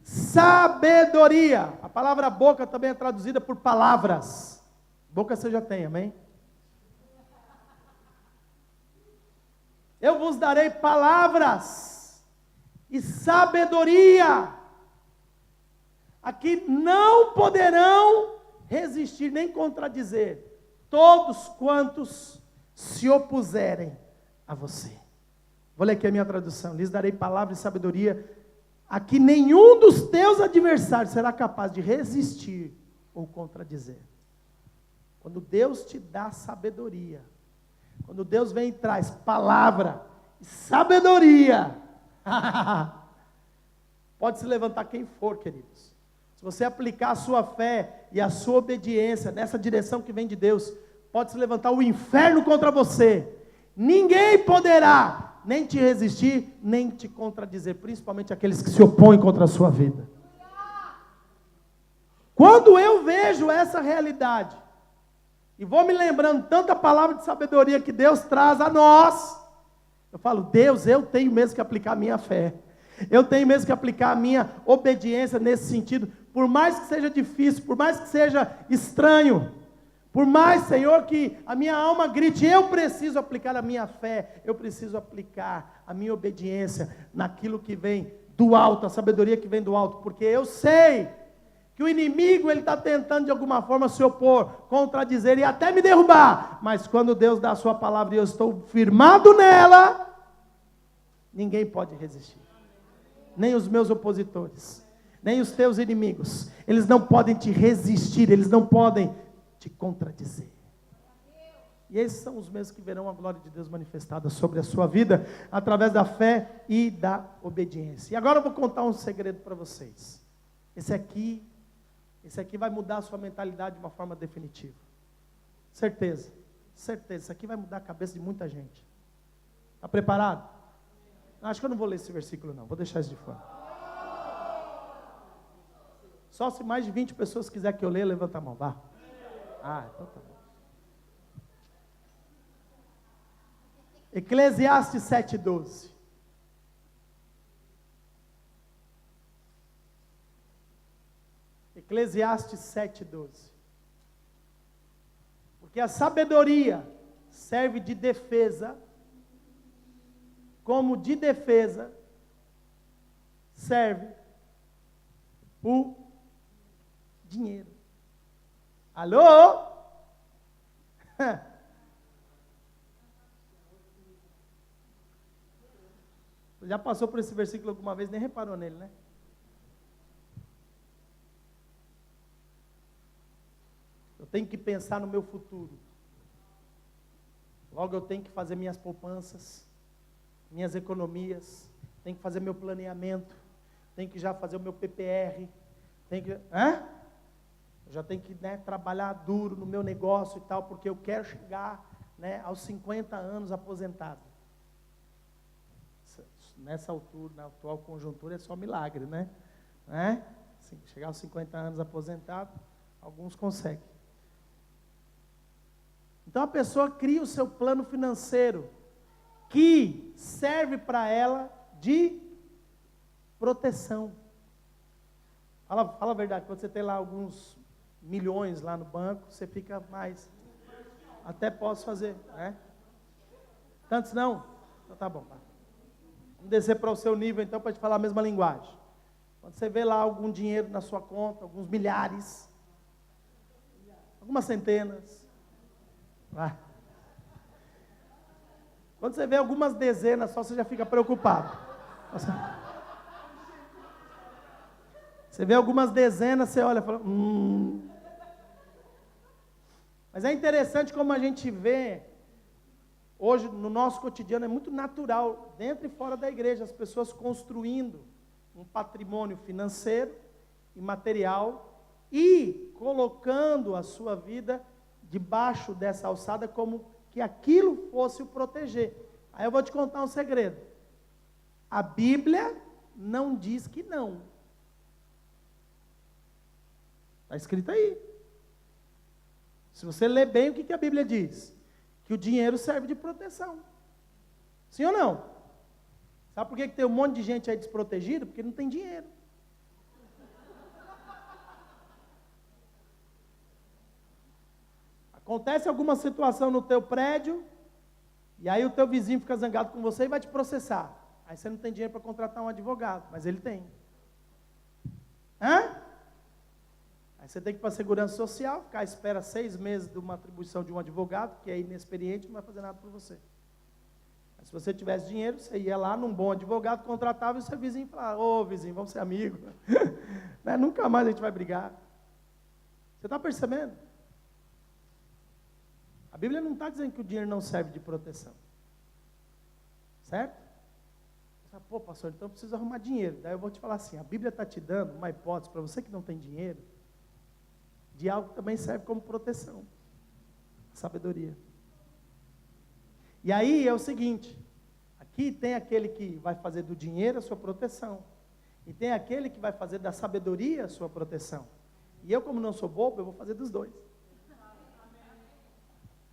sabedoria. A palavra boca também é traduzida por palavras. Boca você já tem, amém? Eu vos darei palavras e sabedoria, a que não poderão resistir nem contradizer todos quantos se opuserem a você. Vou ler aqui a minha tradução. Lhes darei palavra e sabedoria, a que nenhum dos teus adversários será capaz de resistir ou contradizer. Quando Deus te dá sabedoria, quando Deus vem e traz palavra e sabedoria, pode se levantar quem for, queridos. Se você aplicar a sua fé e a sua obediência nessa direção que vem de Deus, pode se levantar o inferno contra você. Ninguém poderá nem te resistir, nem te contradizer, principalmente aqueles que se opõem contra a sua vida. Quando eu vejo essa realidade, e vou me lembrando tanta palavra de sabedoria que Deus traz a nós, eu falo, Deus, eu tenho mesmo que aplicar a minha fé, eu tenho mesmo que aplicar a minha obediência nesse sentido, por mais que seja difícil, por mais que seja estranho, por mais, Senhor, que a minha alma grite, eu preciso aplicar a minha fé, eu preciso aplicar a minha obediência naquilo que vem do alto, a sabedoria que vem do alto, porque eu sei que o inimigo, ele está tentando de alguma forma se opor, contradizer e até me derrubar, mas quando Deus dá a sua palavra e eu estou firmado nela, ninguém pode resistir, nem os meus opositores, nem os teus inimigos, eles não podem te resistir, eles não podem te contradizer. E esses são os mesmos que verão a glória de Deus manifestada sobre a sua vida, através da fé e da obediência. E agora eu vou contar um segredo para vocês. Esse aqui vai mudar a sua mentalidade de uma forma definitiva. Certeza, certeza, isso aqui vai mudar a cabeça de muita gente. Está preparado? Acho que eu não vou ler esse versículo não, vou deixar isso de fora. Só se mais de 20 pessoas quiser que eu leia, levanta a mão, vá. Então tá bom. Eclesiastes 7:12. Eclesiastes 7:12. Porque a sabedoria serve de defesa, como de defesa serve o dinheiro. Alô? Você já passou por esse versículo alguma vez, nem reparou nele, né? Eu tenho que pensar no meu futuro. Logo eu tenho que fazer minhas poupanças, minhas economias, tenho que fazer meu planeamento, tenho que já fazer o meu PPR, tenho que... Eu já tenho que trabalhar duro no meu negócio e tal, porque eu quero chegar aos 50 anos aposentado. Nessa altura, na atual conjuntura, é só milagre, né? Chegar aos 50 anos aposentado, alguns conseguem. Então a pessoa cria o seu plano financeiro, que serve para ela de proteção. Fala a verdade, quando você tem lá alguns milhões lá no banco, você fica mais, até posso fazer, né? Tantos não? Então tá bom, vamos descer para o seu nível então, para te falar a mesma linguagem. Quando você vê lá algum dinheiro na sua conta, alguns milhares, algumas centenas, quando você vê algumas dezenas só, você já fica preocupado. Você vê algumas dezenas, você olha e fala, Mas é interessante como a gente vê, hoje no nosso cotidiano, é muito natural, dentro e fora da igreja, as pessoas construindo um patrimônio financeiro e material e colocando a sua vida debaixo dessa alçada como que aquilo fosse o proteger. Aí eu vou te contar um segredo. A Bíblia não diz que não. Está escrito aí. Se você ler bem, o que a Bíblia diz? Que o dinheiro serve de proteção. Sim ou não? Sabe por que tem um monte de gente aí desprotegida? Porque não tem dinheiro. Acontece alguma situação no teu prédio, e aí o teu vizinho fica zangado com você e vai te processar. Aí você não tem dinheiro para contratar um advogado, mas ele tem. Hã? Aí você tem que ir para a segurança social, ficar à espera 6 meses de uma atribuição de um advogado, que é inexperiente, não vai fazer nada por você. Mas se você tivesse dinheiro, você ia lá num bom advogado, contratava e o seu vizinho falava, ô vizinho, vamos ser amigos. Né? Nunca mais a gente vai brigar. Você está percebendo? A Bíblia não está dizendo que o dinheiro não serve de proteção. Certo? Você fala, pô pastor, então eu preciso arrumar dinheiro. Daí eu vou te falar assim, a Bíblia está te dando uma hipótese para você que não tem dinheiro, de algo que também serve como proteção. Sabedoria. E aí é o seguinte, aqui tem aquele que vai fazer do dinheiro a sua proteção. E tem aquele que vai fazer da sabedoria a sua proteção. E eu, como não sou bobo, eu vou fazer dos dois.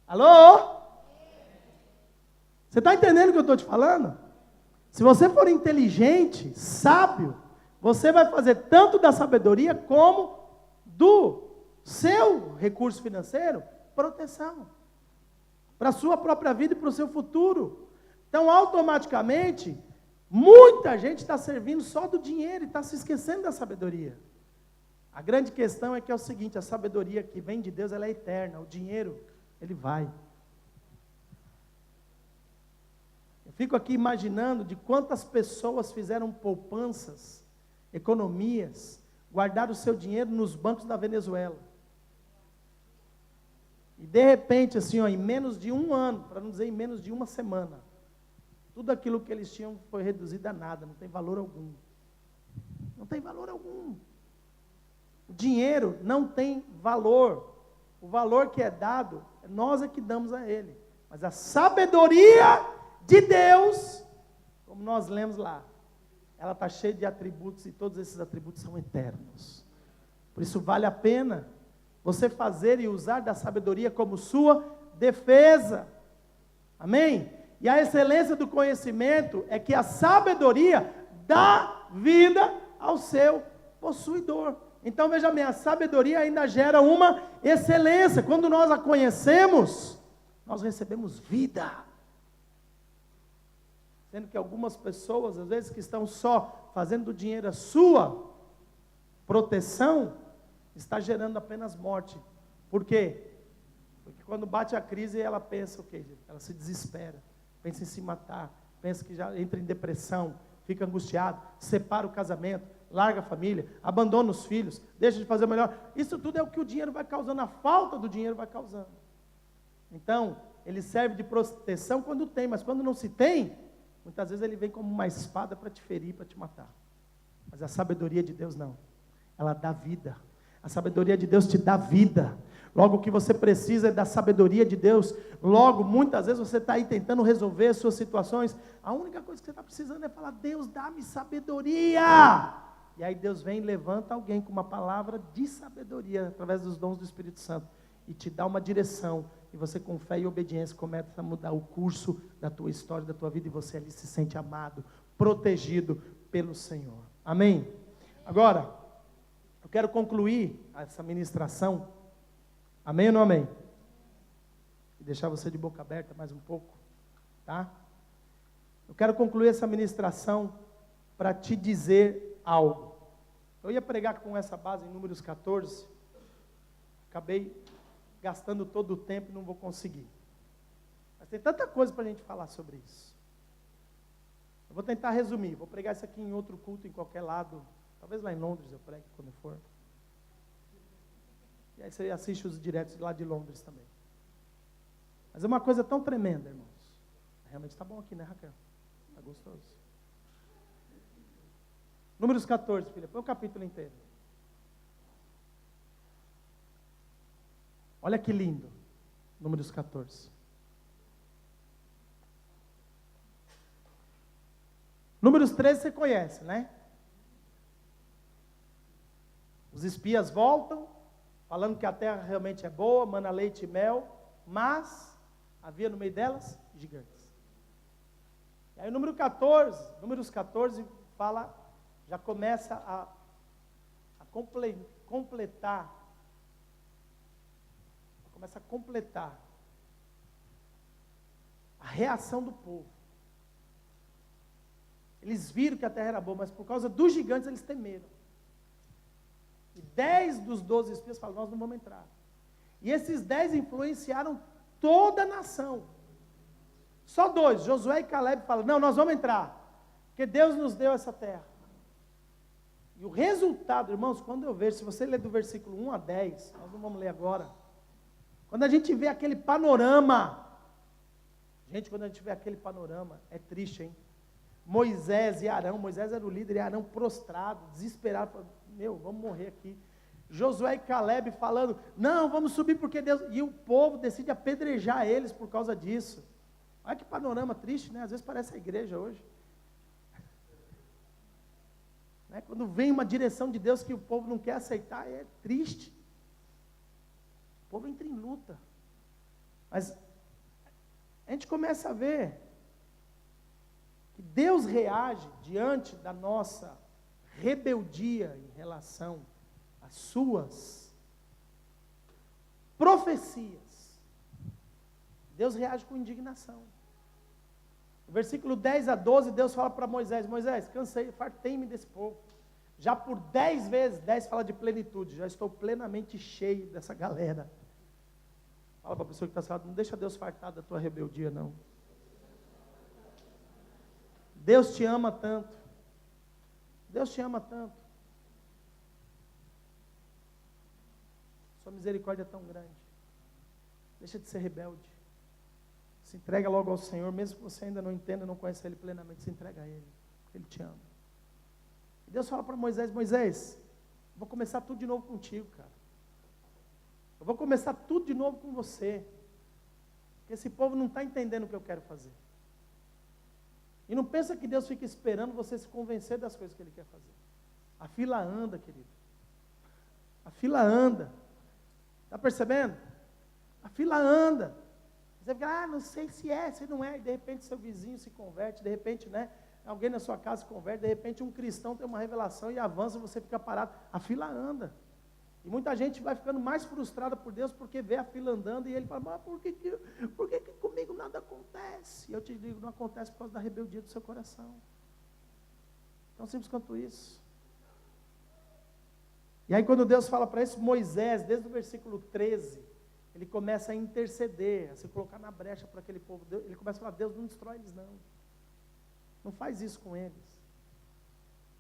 Alô? Você está entendendo o que eu estou te falando? Se você for inteligente, sábio, você vai fazer tanto da sabedoria como do seu recurso financeiro, proteção. Para a sua própria vida e para o seu futuro. Então, automaticamente, muita gente está servindo só do dinheiro e está se esquecendo da sabedoria. A grande questão é que é o seguinte, a sabedoria que vem de Deus, ela é eterna. O dinheiro, ele vai. Eu fico aqui imaginando de quantas pessoas fizeram poupanças, economias, guardaram o seu dinheiro nos bancos da Venezuela. E de repente, assim, ó, em menos de um ano, para não dizer em menos de uma semana, tudo aquilo que eles tinham foi reduzido a nada, não tem valor algum. Não tem valor algum. O dinheiro não tem valor. O valor que é dado, nós é que damos a ele. Mas a sabedoria de Deus, como nós lemos lá, ela está cheia de atributos e todos esses atributos são eternos. Por isso vale a pena você fazer e usar da sabedoria como sua defesa. Amém? E a excelência do conhecimento é que a sabedoria dá vida ao seu possuidor. Então veja bem, a sabedoria ainda gera uma excelência. Quando nós a conhecemos, nós recebemos vida. Sendo que algumas pessoas, às vezes, que estão só fazendo do dinheiro a sua proteção, está gerando apenas morte. Por quê? Porque quando bate a crise, ela pensa o quê? Ela se desespera, pensa em se matar, pensa que já entra em depressão, fica angustiado, separa o casamento, larga a família, abandona os filhos, deixa de fazer o melhor. Isso tudo é o que o dinheiro vai causando, a falta do dinheiro vai causando. Então, ele serve de proteção quando tem, mas quando não se tem, muitas vezes ele vem como uma espada para te ferir, para te matar. Mas a sabedoria de Deus não. Ela dá vida. A sabedoria de Deus te dá vida. Logo, o que você precisa é da sabedoria de Deus. Logo, muitas vezes você está aí tentando resolver as suas situações. A única coisa que você está precisando é falar, Deus, dá-me sabedoria. E aí Deus vem e levanta alguém com uma palavra de sabedoria, através dos dons do Espírito Santo, e te dá uma direção. E você, com fé e obediência, começa a mudar o curso da tua história, da tua vida, e você ali se sente amado, protegido pelo Senhor. Amém? Agora, eu quero concluir essa ministração. Amém ou não amém? E deixar você de boca aberta mais um pouco, tá? Eu quero concluir essa ministração para te dizer algo. Eu ia pregar com essa base em Números 14, acabei gastando todo o tempo e não vou conseguir. Mas tem tanta coisa para a gente falar sobre isso. Eu vou tentar resumir, vou pregar isso aqui em outro culto, em qualquer lado, talvez lá em Londres eu pregue quando for. E aí você assiste os diretos lá de Londres também. Mas é uma coisa tão tremenda, irmãos. Realmente está bom aqui, né, Raquel? Está gostoso. Números 14, filha, põe o capítulo inteiro. Olha que lindo. Números 14. Números 13 você conhece, né? Os espias voltam, falando que a terra realmente é boa, mana leite e mel, mas havia no meio delas gigantes. E aí números 14 fala, já começa a completar começa a completar a reação do povo. Eles viram que a terra era boa, mas por causa dos gigantes eles temeram. E 10 dos 12 espias falaram, nós não vamos entrar. E esses 10 influenciaram toda a nação. Só 2, Josué e Caleb, falam, não, nós vamos entrar, porque Deus nos deu essa terra. E o resultado, irmãos, quando eu vejo, se você ler do versículo 1 a 10, nós não vamos ler agora. Quando a gente vê aquele panorama, gente, quando a gente vê aquele panorama, é triste, hein? Moisés e Arão, Moisés era o líder, e Arão prostrado, desesperado, falando, meu, vamos morrer aqui. Josué e Caleb falando, não, vamos subir porque Deus... E o povo decide apedrejar eles por causa disso. Olha que panorama triste, né? Às vezes parece a igreja hoje. Né? Quando vem uma direção de Deus que o povo não quer aceitar, é triste. O povo entra em luta. Mas a gente começa a ver que Deus reage diante da nossa rebeldia em relação às suas profecias. Deus reage com indignação. No versículo 10 a 12, Deus fala para Moisés, Moisés, cansei, fartei-me desse povo. Já por 10 vezes, 10 fala de plenitude, já estou plenamente cheio dessa galera. Fala para a pessoa que está falando, não deixa Deus fartar da tua rebeldia, não. Deus te ama tanto. Deus te ama tanto. Sua misericórdia é tão grande. Deixa de ser rebelde. Se entrega logo ao Senhor, mesmo que você ainda não entenda, não conheça Ele plenamente, se entrega a Ele, porque Ele te ama. E Deus fala para Moisés, Moisés, vou começar tudo de novo contigo, cara. Eu vou começar tudo de novo com você. Porque esse povo não está entendendo o que eu quero fazer. E não pensa que Deus fica esperando você se convencer das coisas que Ele quer fazer. A fila anda, querido. A fila anda. Está percebendo? A fila anda. Você fica, não sei se é, se não é. E de repente seu vizinho se converte, de repente, né? Alguém na sua casa se converte, de repente um cristão tem uma revelação e avança, você fica parado. A fila anda. E muita gente vai ficando mais frustrada por Deus porque vê a fila andando e ele fala, mas por que comigo nada acontece? E eu te digo, não acontece por causa da rebeldia do seu coração. Tão simples quanto isso. E aí quando Deus fala para isso, Moisés, desde o versículo 13, ele começa a interceder, a se colocar na brecha para aquele povo. Ele começa a falar, Deus não destrói eles não. Não faz isso com eles.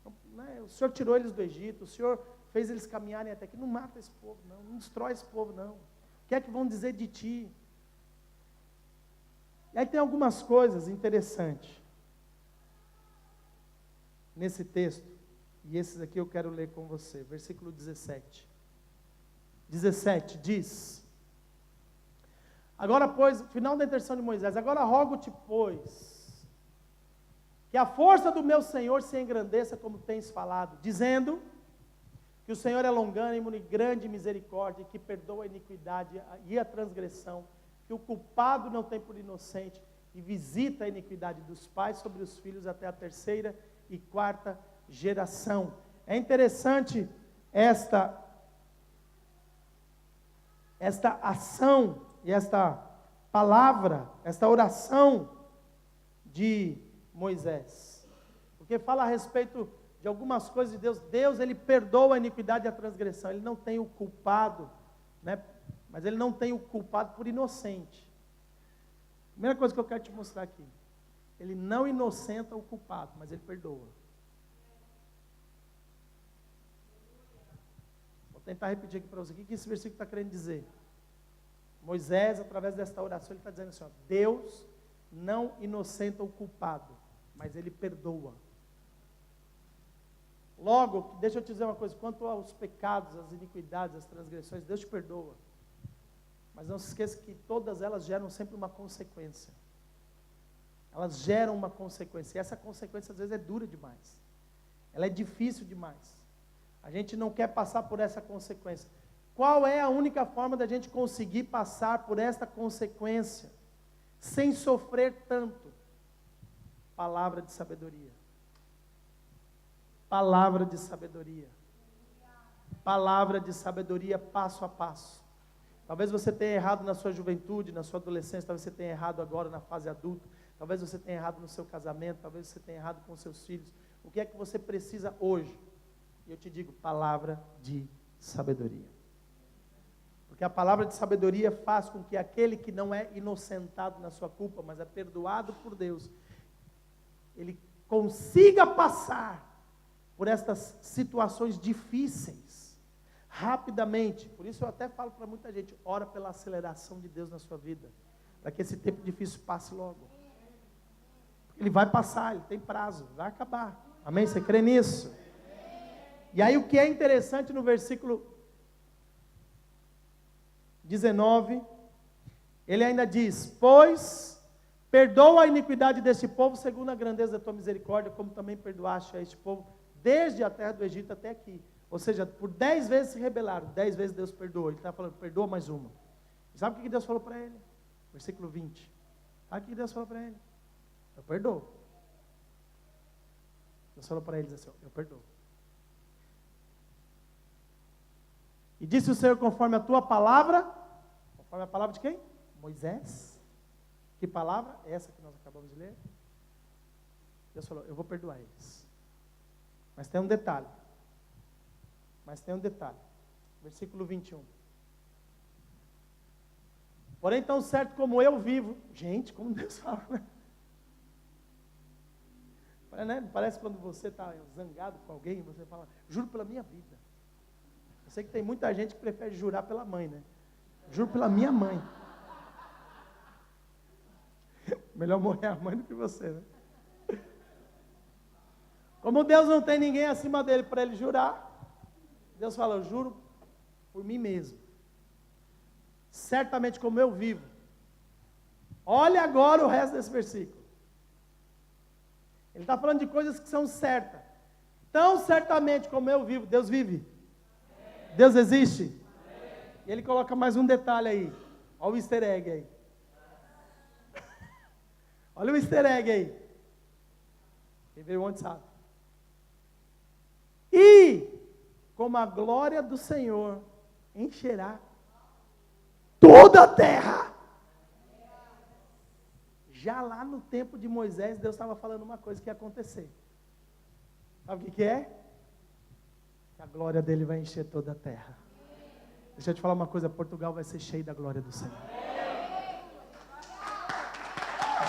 Não, né? O Senhor tirou eles do Egito, o Senhor fez eles caminharem até aqui. Não mata esse povo não, não destrói esse povo não. O que é que vão dizer de ti? E aí tem algumas coisas interessantes nesse texto. E esses aqui eu quero ler com você. Versículo 17. 17 diz: agora, pois, final da intercessão de Moisés, agora rogo-te, pois, que a força do meu Senhor se engrandeça como tens falado, dizendo que o Senhor é longânimo e grande misericórdia, que perdoa a iniquidade e a transgressão, que o culpado não tem por inocente, e visita a iniquidade dos pais sobre os filhos até a 3ª e 4ª geração. É interessante esta ação e esta palavra, esta oração de Moisés, porque fala a respeito de algumas coisas de Deus. Deus, Ele perdoa a iniquidade e a transgressão, Ele não tem o culpado, né? Mas Ele não tem o culpado por inocente. Primeira coisa que eu quero te mostrar aqui, Ele não inocenta o culpado, mas Ele perdoa. Vou tentar repetir aqui para você, o que esse versículo está querendo dizer? Moisés, através desta oração, ele está dizendo assim, ó, Deus não inocenta o culpado, mas Ele perdoa. Logo, deixa eu te dizer uma coisa, quanto aos pecados, às iniquidades, às transgressões, Deus te perdoa. Mas não se esqueça que todas elas geram sempre uma consequência. Elas geram uma consequência, e essa consequência às vezes é dura demais. Ela é difícil demais. A gente não quer passar por essa consequência. Qual é a única forma da gente conseguir passar por esta consequência sem sofrer tanto? Palavra de sabedoria. Palavra de sabedoria. Palavra de sabedoria passo a passo. Talvez você tenha errado na sua juventude, na sua adolescência, talvez você tenha errado agora na fase adulta, talvez você tenha errado no seu casamento, talvez você tenha errado com seus filhos. O que é que você precisa hoje? E eu te digo, palavra de sabedoria. Porque a palavra de sabedoria faz com que aquele que não é inocentado na sua culpa, mas é perdoado por Deus, ele consiga passar por estas situações difíceis, rapidamente. Por isso eu até falo para muita gente, ora pela aceleração de Deus na sua vida, para que esse tempo difícil passe logo. Ele vai passar, ele tem prazo, vai acabar. Amém? Você crê nisso? E aí o que é interessante no versículo 19, ele ainda diz, pois perdoa a iniquidade deste povo segundo a grandeza da tua misericórdia, como também perdoaste a este povo, desde a terra do Egito até aqui. Ou seja, por 10 vezes se rebelaram, 10 vezes Deus perdoou. Ele está falando, perdoa mais uma. E sabe o que Deus falou para ele? Versículo 20. Sabe o que Deus falou para ele? Eu perdoo. Deus falou para eles assim, eu perdoo. E disse o Senhor, conforme a tua palavra, conforme a palavra de quem? Moisés. Que palavra? Essa que nós acabamos de ler. Deus falou, eu vou perdoar eles. Mas tem um detalhe. Versículo 21. Porém, tão certo como eu vivo. Gente, como Deus fala, né? Parece quando você está zangado com alguém, você fala, juro pela minha vida. Eu sei que tem muita gente que prefere jurar pela mãe, né? Juro pela minha mãe. Melhor morrer a mãe do que você, né? Como Deus não tem ninguém acima dele para ele jurar, Deus fala, eu juro por mim mesmo. Certamente como eu vivo. Olha agora o resto desse versículo. Ele está falando de coisas que são certas. Tão certamente como eu vivo, Deus vive. Deus existe. E ele coloca mais um detalhe aí. Olha o easter egg aí. Olha o easter egg aí. Quem veio ontem sabe. E como a glória do Senhor encherá toda a terra. Já lá no tempo de Moisés, Deus estava falando uma coisa que ia acontecer. Sabe o que é? Que a glória dele vai encher toda a terra. Deixa eu te falar uma coisa, Portugal vai ser cheio da glória do Senhor.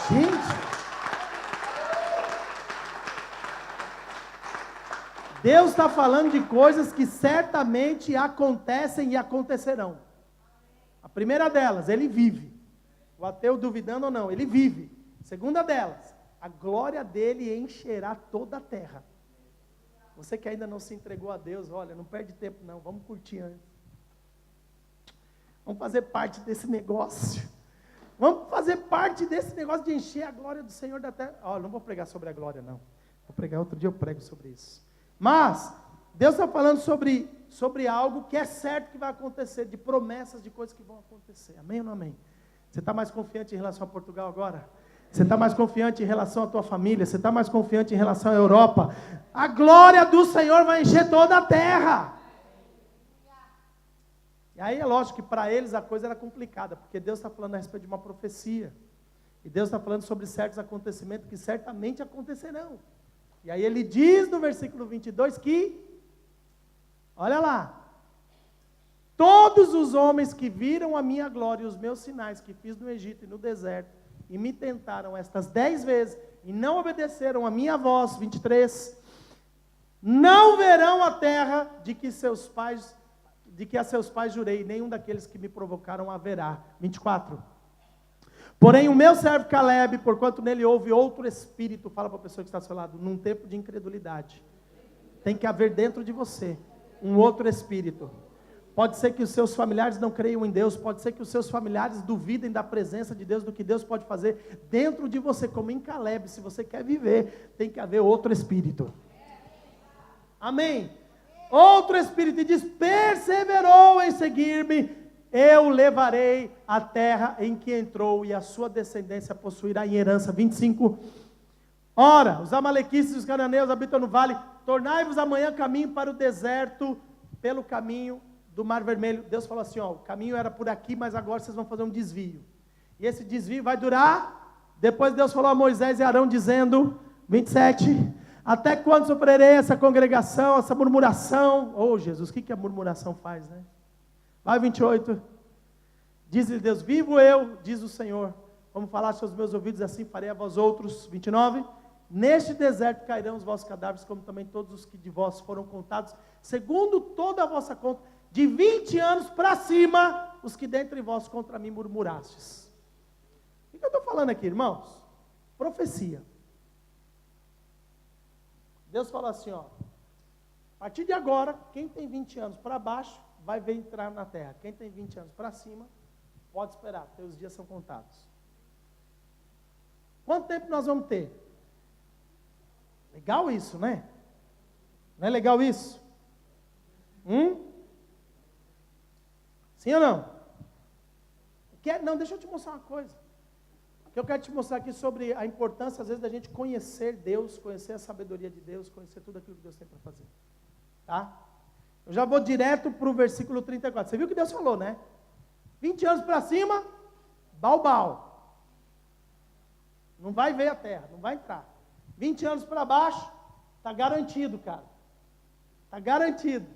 Gente, Deus está falando de coisas que certamente acontecem e acontecerão. A primeira delas, ele vive. O ateu duvidando ou não, ele vive. A segunda delas, a glória dele encherá toda a terra. Você que ainda não se entregou a Deus, olha, não perde tempo não, vamos curtir antes. Vamos fazer parte desse negócio. Vamos fazer parte desse negócio de encher a glória do Senhor da terra. Olha, não vou pregar sobre a glória não. Vou pregar outro dia, eu prego sobre isso. Mas, Deus está falando sobre algo que é certo que vai acontecer, de promessas de coisas que vão acontecer. Amém ou não amém? Você está mais confiante em relação a Portugal agora? Você está mais confiante em relação à tua família? Você está mais confiante em relação à Europa? A glória do Senhor vai encher toda a terra. E aí é lógico que para eles a coisa era complicada, porque Deus está falando a respeito de uma profecia. E Deus está falando sobre certos acontecimentos que certamente acontecerão. E aí ele diz no versículo 22 que, olha lá, todos os homens que viram a minha glória e os meus sinais que fiz no Egito e no deserto, e me tentaram estas 10 vezes, e não obedeceram a minha voz, 23, não verão a terra de que a seus pais jurei, nenhum daqueles que me provocaram haverá, 24. Porém o meu servo Caleb, porquanto nele houve outro espírito, fala para a pessoa que está ao seu lado, num tempo de incredulidade, tem que haver dentro de você um outro espírito. Pode ser que os seus familiares não creiam em Deus, pode ser que os seus familiares duvidem da presença de Deus, do que Deus pode fazer dentro de você, como em Caleb. Se você quer viver, tem que haver outro espírito. Amém? Outro espírito, e diz, perseverou em seguir-me, eu levarei a terra em que entrou, e a sua descendência possuirá em herança. 25. Ora, os amalequitas e os cananeus habitam no vale, tornai-vos amanhã caminho para o deserto, pelo caminho do Mar Vermelho, Deus falou assim, ó, o caminho era por aqui, mas agora vocês vão fazer um desvio. E esse desvio vai durar, depois Deus falou a Moisés e Arão dizendo, 27, até quando sofrerei essa congregação, essa murmuração? Oh Jesus, o que a murmuração faz, né? Vai 28, diz-lhe Deus, vivo eu, diz o Senhor, como falaste aos meus ouvidos, assim farei a vós outros. 29, neste deserto cairão os vossos cadáveres, como também todos os que de vós foram contados, segundo toda a vossa conta, de 20 anos para cima, os que dentre vós contra mim murmurastes. O que eu estou falando aqui, irmãos? Profecia. Deus fala assim, ó, a partir de agora, quem tem 20 anos para baixo, vai ver entrar na terra. Quem tem 20 anos para cima, pode esperar, porque os dias são contados. Quanto tempo nós vamos ter? Legal isso, né? Não é legal isso? Sim ou não? Não, deixa eu te mostrar uma coisa. Que eu quero te mostrar aqui sobre a importância, às vezes, da gente conhecer Deus, conhecer a sabedoria de Deus, conhecer tudo aquilo que Deus tem para fazer. Tá? Eu já vou direto para o versículo 34. Você viu o que Deus falou, né? 20 anos para cima, balbal. Não vai ver a terra, não vai entrar. 20 anos para baixo, está garantido, cara. Está garantido.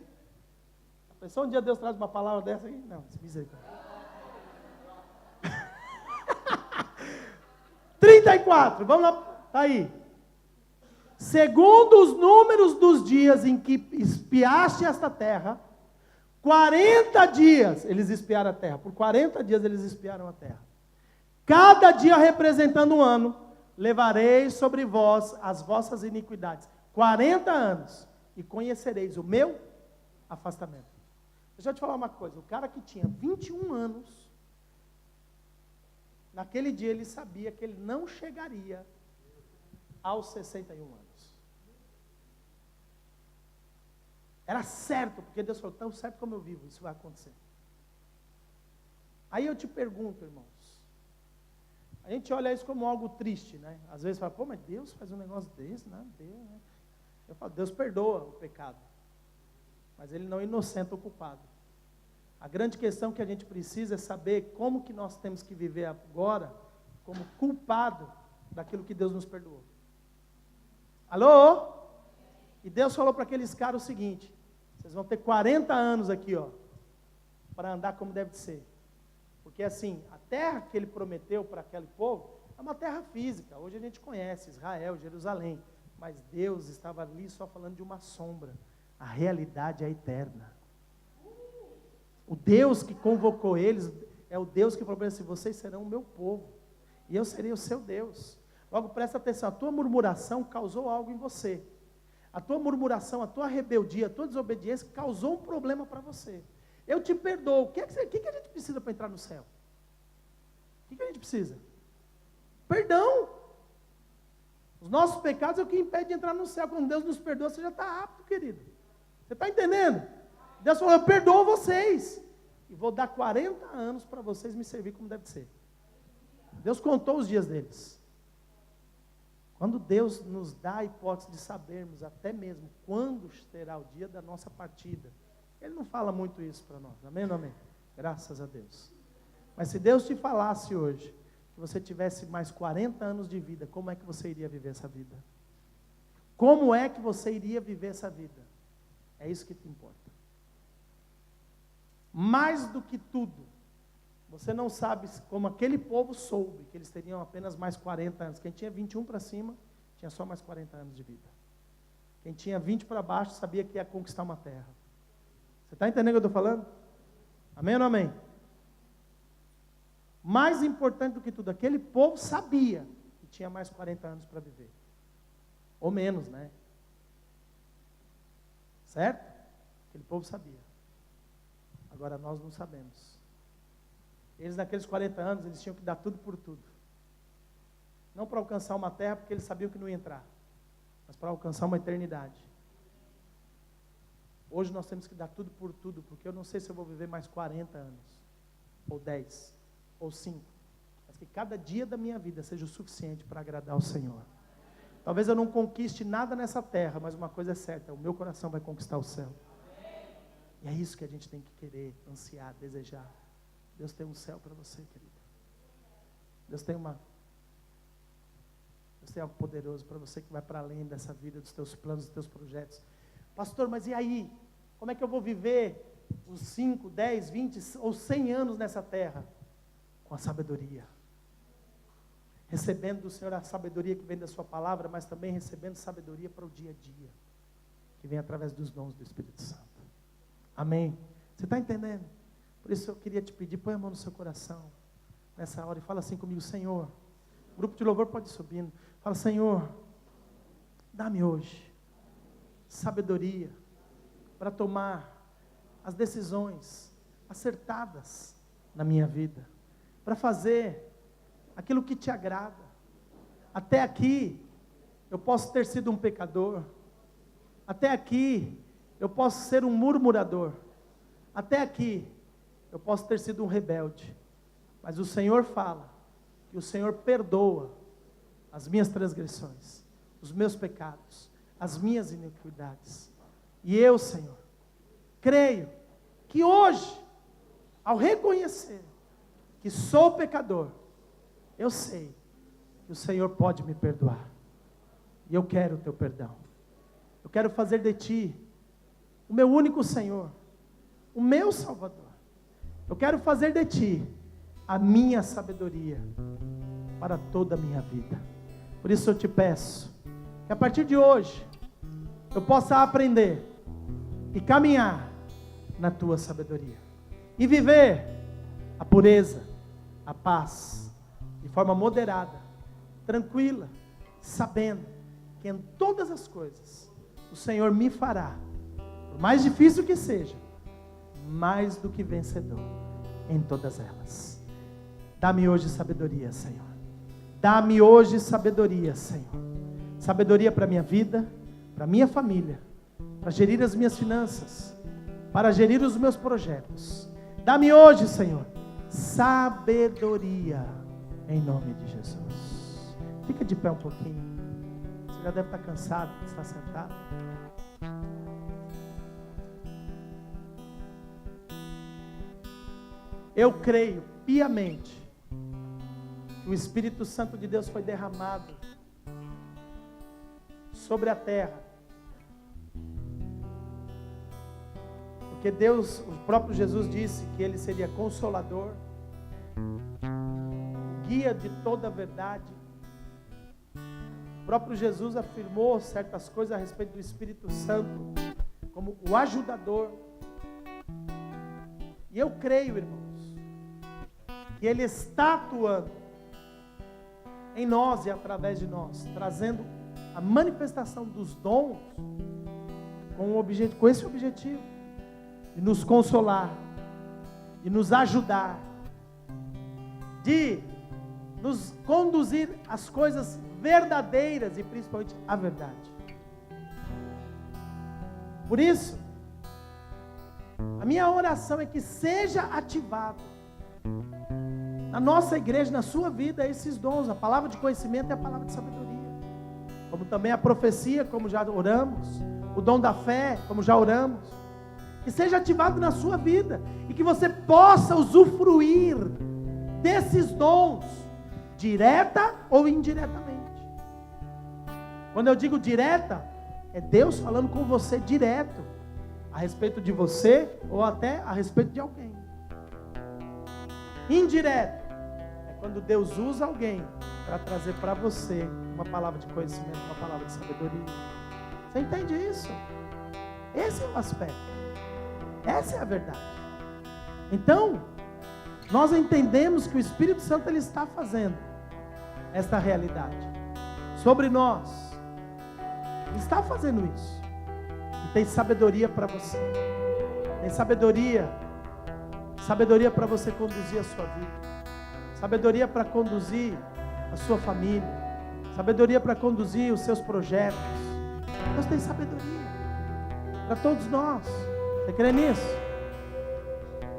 A pessoa um dia Deus traz uma palavra dessa aí? Não, misericórdia. 34, vamos lá, está aí. Segundo os números dos dias em que espiaste esta terra, 40 dias eles espiaram a terra, por 40 dias eles espiaram a terra. Cada dia representando um ano, levarei sobre vós as vossas iniquidades. 40 anos, e conhecereis o meu afastamento. Deixa eu te falar uma coisa, o cara que tinha 21 anos, naquele dia ele sabia que ele não chegaria aos 61 anos. Era certo, porque Deus falou, tão certo como eu vivo, isso vai acontecer. Aí eu te pergunto, irmãos, a gente olha isso como algo triste, né? Às vezes fala, pô, mas Deus faz um negócio desse, né? Deus, né? Eu falo, Deus perdoa o pecado, mas Ele não inocenta o culpado. A grande questão que a gente precisa é saber como que nós temos que viver agora como culpado daquilo que Deus nos perdoou. Alô? E Deus falou para aqueles caras o seguinte, vocês vão ter 40 anos aqui, ó, para andar como deve ser. Porque assim, a terra que Ele prometeu para aquele povo é uma terra física. Hoje a gente conhece Israel, Jerusalém. Mas Deus estava ali só falando de uma sombra. A realidade é eterna. O Deus que convocou eles é o Deus que falou assim, vocês serão o meu povo, e eu serei o seu Deus. Logo presta atenção, a tua murmuração causou algo em você. A tua murmuração, a tua rebeldia, a tua desobediência causou um problema para você. Eu te perdoo. O que a gente precisa para entrar no céu? O que a gente precisa? Perdão. Os nossos pecados é o que impede de entrar no céu. Quando Deus nos perdoa, você já está apto, querido. Você está entendendo? Deus falou, eu perdoo vocês. E vou dar 40 anos para vocês me servir como deve ser. Deus contou os dias deles. Quando Deus nos dá a hipótese de sabermos até mesmo quando será o dia da nossa partida, Ele não fala muito isso para nós. Amém ou não amém? Graças a Deus. Mas se Deus te falasse hoje, que você tivesse mais 40 anos de vida, como é que você iria viver essa vida? Como é que você iria viver essa vida? É isso que te importa. Mais do que tudo, você não sabe como aquele povo soube que eles teriam apenas mais 40 anos. Quem tinha 21 para cima, tinha só mais 40 anos de vida. Quem tinha 20 para baixo, sabia que ia conquistar uma terra. Você está entendendo o que eu estou falando? Amém ou não amém? Mais importante do que tudo, aquele povo sabia que tinha mais 40 anos para viver. Ou menos, né? Certo? Aquele povo sabia. Agora nós não sabemos. Eles naqueles 40 anos, eles tinham que dar tudo por tudo. Não para alcançar uma terra, porque eles sabiam que não ia entrar. Mas para alcançar uma eternidade. Hoje nós temos que dar tudo por tudo, porque eu não sei se eu vou viver mais 40 anos. Ou 10. Ou 5. Mas que cada dia da minha vida seja o suficiente para agradar ao Senhor. Talvez eu não conquiste nada nessa terra, mas uma coisa é certa, o meu coração vai conquistar o céu. E é isso que a gente tem que querer, ansiar, desejar. Deus tem um céu para você, querida. Deus tem algo poderoso para você que vai para além dessa vida, dos teus planos, dos teus projetos. Pastor, mas e aí? Como é que eu vou viver os 5, 10, 20 ou 100 anos nessa terra? Com a sabedoria. Recebendo do Senhor a sabedoria que vem da sua palavra, mas também recebendo sabedoria para o dia a dia, que vem através dos dons do Espírito Santo. Amém? Você está entendendo? Por isso eu queria te pedir, põe a mão no seu coração, nessa hora, e fala assim comigo: Senhor, o grupo de louvor pode ir subindo, fala: Senhor, dá-me hoje sabedoria para tomar as decisões acertadas na minha vida, para fazer aquilo que te agrada. Até aqui eu posso ter sido um pecador, até aqui eu posso ser um murmurador, até aqui eu posso ter sido um rebelde, mas o Senhor fala que o Senhor perdoa as minhas transgressões, os meus pecados, as minhas iniquidades. E eu, Senhor, creio que hoje, ao reconhecer que sou pecador, eu sei que o Senhor pode me perdoar. E eu quero o teu perdão. Eu quero fazer de ti o meu único Senhor, o meu Salvador. Eu quero fazer de ti a minha sabedoria para toda a minha vida. Por isso eu te peço que a partir de hoje eu possa aprender e caminhar na tua sabedoria e viver a pureza, a paz, de forma moderada, tranquila, sabendo que em todas as coisas o Senhor me fará, por mais difícil que seja, mais do que vencedor em todas elas. Dá-me hoje sabedoria, Senhor. Dá-me hoje sabedoria, Senhor. Sabedoria para a minha vida, para a minha família, para gerir as minhas finanças, para gerir os meus projetos. Dá-me hoje, Senhor, sabedoria, em nome de Jesus. Fica de pé um pouquinho. Você já deve estar cansado, está sentado. Eu creio piamente que o Espírito Santo de Deus foi derramado sobre a terra, porque Deus, o próprio Jesus disse que Ele seria consolador, guia de toda a verdade. O próprio Jesus afirmou certas coisas a respeito do Espírito Santo como o ajudador. E eu creio, irmãos, que Ele está atuando em nós e através de nós, trazendo a manifestação dos dons com esse objetivo de nos consolar, de nos ajudar, de nos conduzir às coisas verdadeiras e principalmente à verdade. Por isso, a minha oração é que seja ativado na nossa igreja, na sua vida, esses dons, a palavra de conhecimento e a palavra de sabedoria, como também a profecia, como já oramos, o dom da fé, como já oramos, que seja ativado na sua vida, e que você possa usufruir desses dons, direta ou indiretamente. Quando eu digo direta, é Deus falando com você direto, a respeito de você, ou até a respeito de alguém. Indireto é quando Deus usa alguém para trazer para você uma palavra de conhecimento, uma palavra de sabedoria. Você entende isso? Esse é o aspecto. Essa é a verdade. Então, nós entendemos que o Espírito Santo ele está fazendo esta realidade sobre nós. Ele está fazendo isso. E tem sabedoria para você. Tem sabedoria para você conduzir a sua vida, sabedoria para conduzir a sua família, sabedoria para conduzir os seus projetos. Deus tem sabedoria para todos nós. Você crê nisso?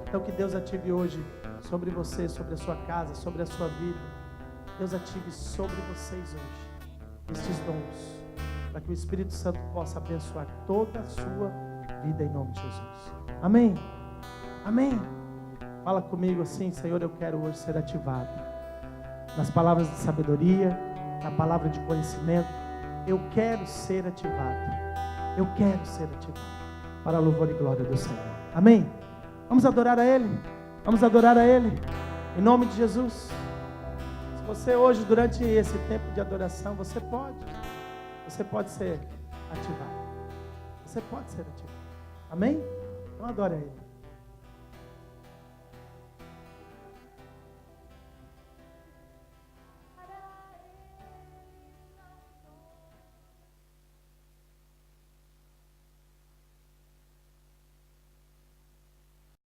Então que Deus ative hoje sobre você, sobre a sua casa, sobre a sua vida. Deus ative sobre vocês hoje estes dons, para que o Espírito Santo possa abençoar toda a sua vida em nome de Jesus. Amém? Amém? Fala comigo assim: Senhor, eu quero hoje ser ativado nas palavras de sabedoria, na palavra de conhecimento. Eu quero ser ativado. Eu quero ser ativado para a louvor e glória do Senhor. Amém? Vamos adorar a Ele. Vamos adorar a Ele. Em nome de Jesus. Se você hoje, durante esse tempo de adoração, você pode ser ativado. Você pode ser ativado. Amém? Então adore a Ele.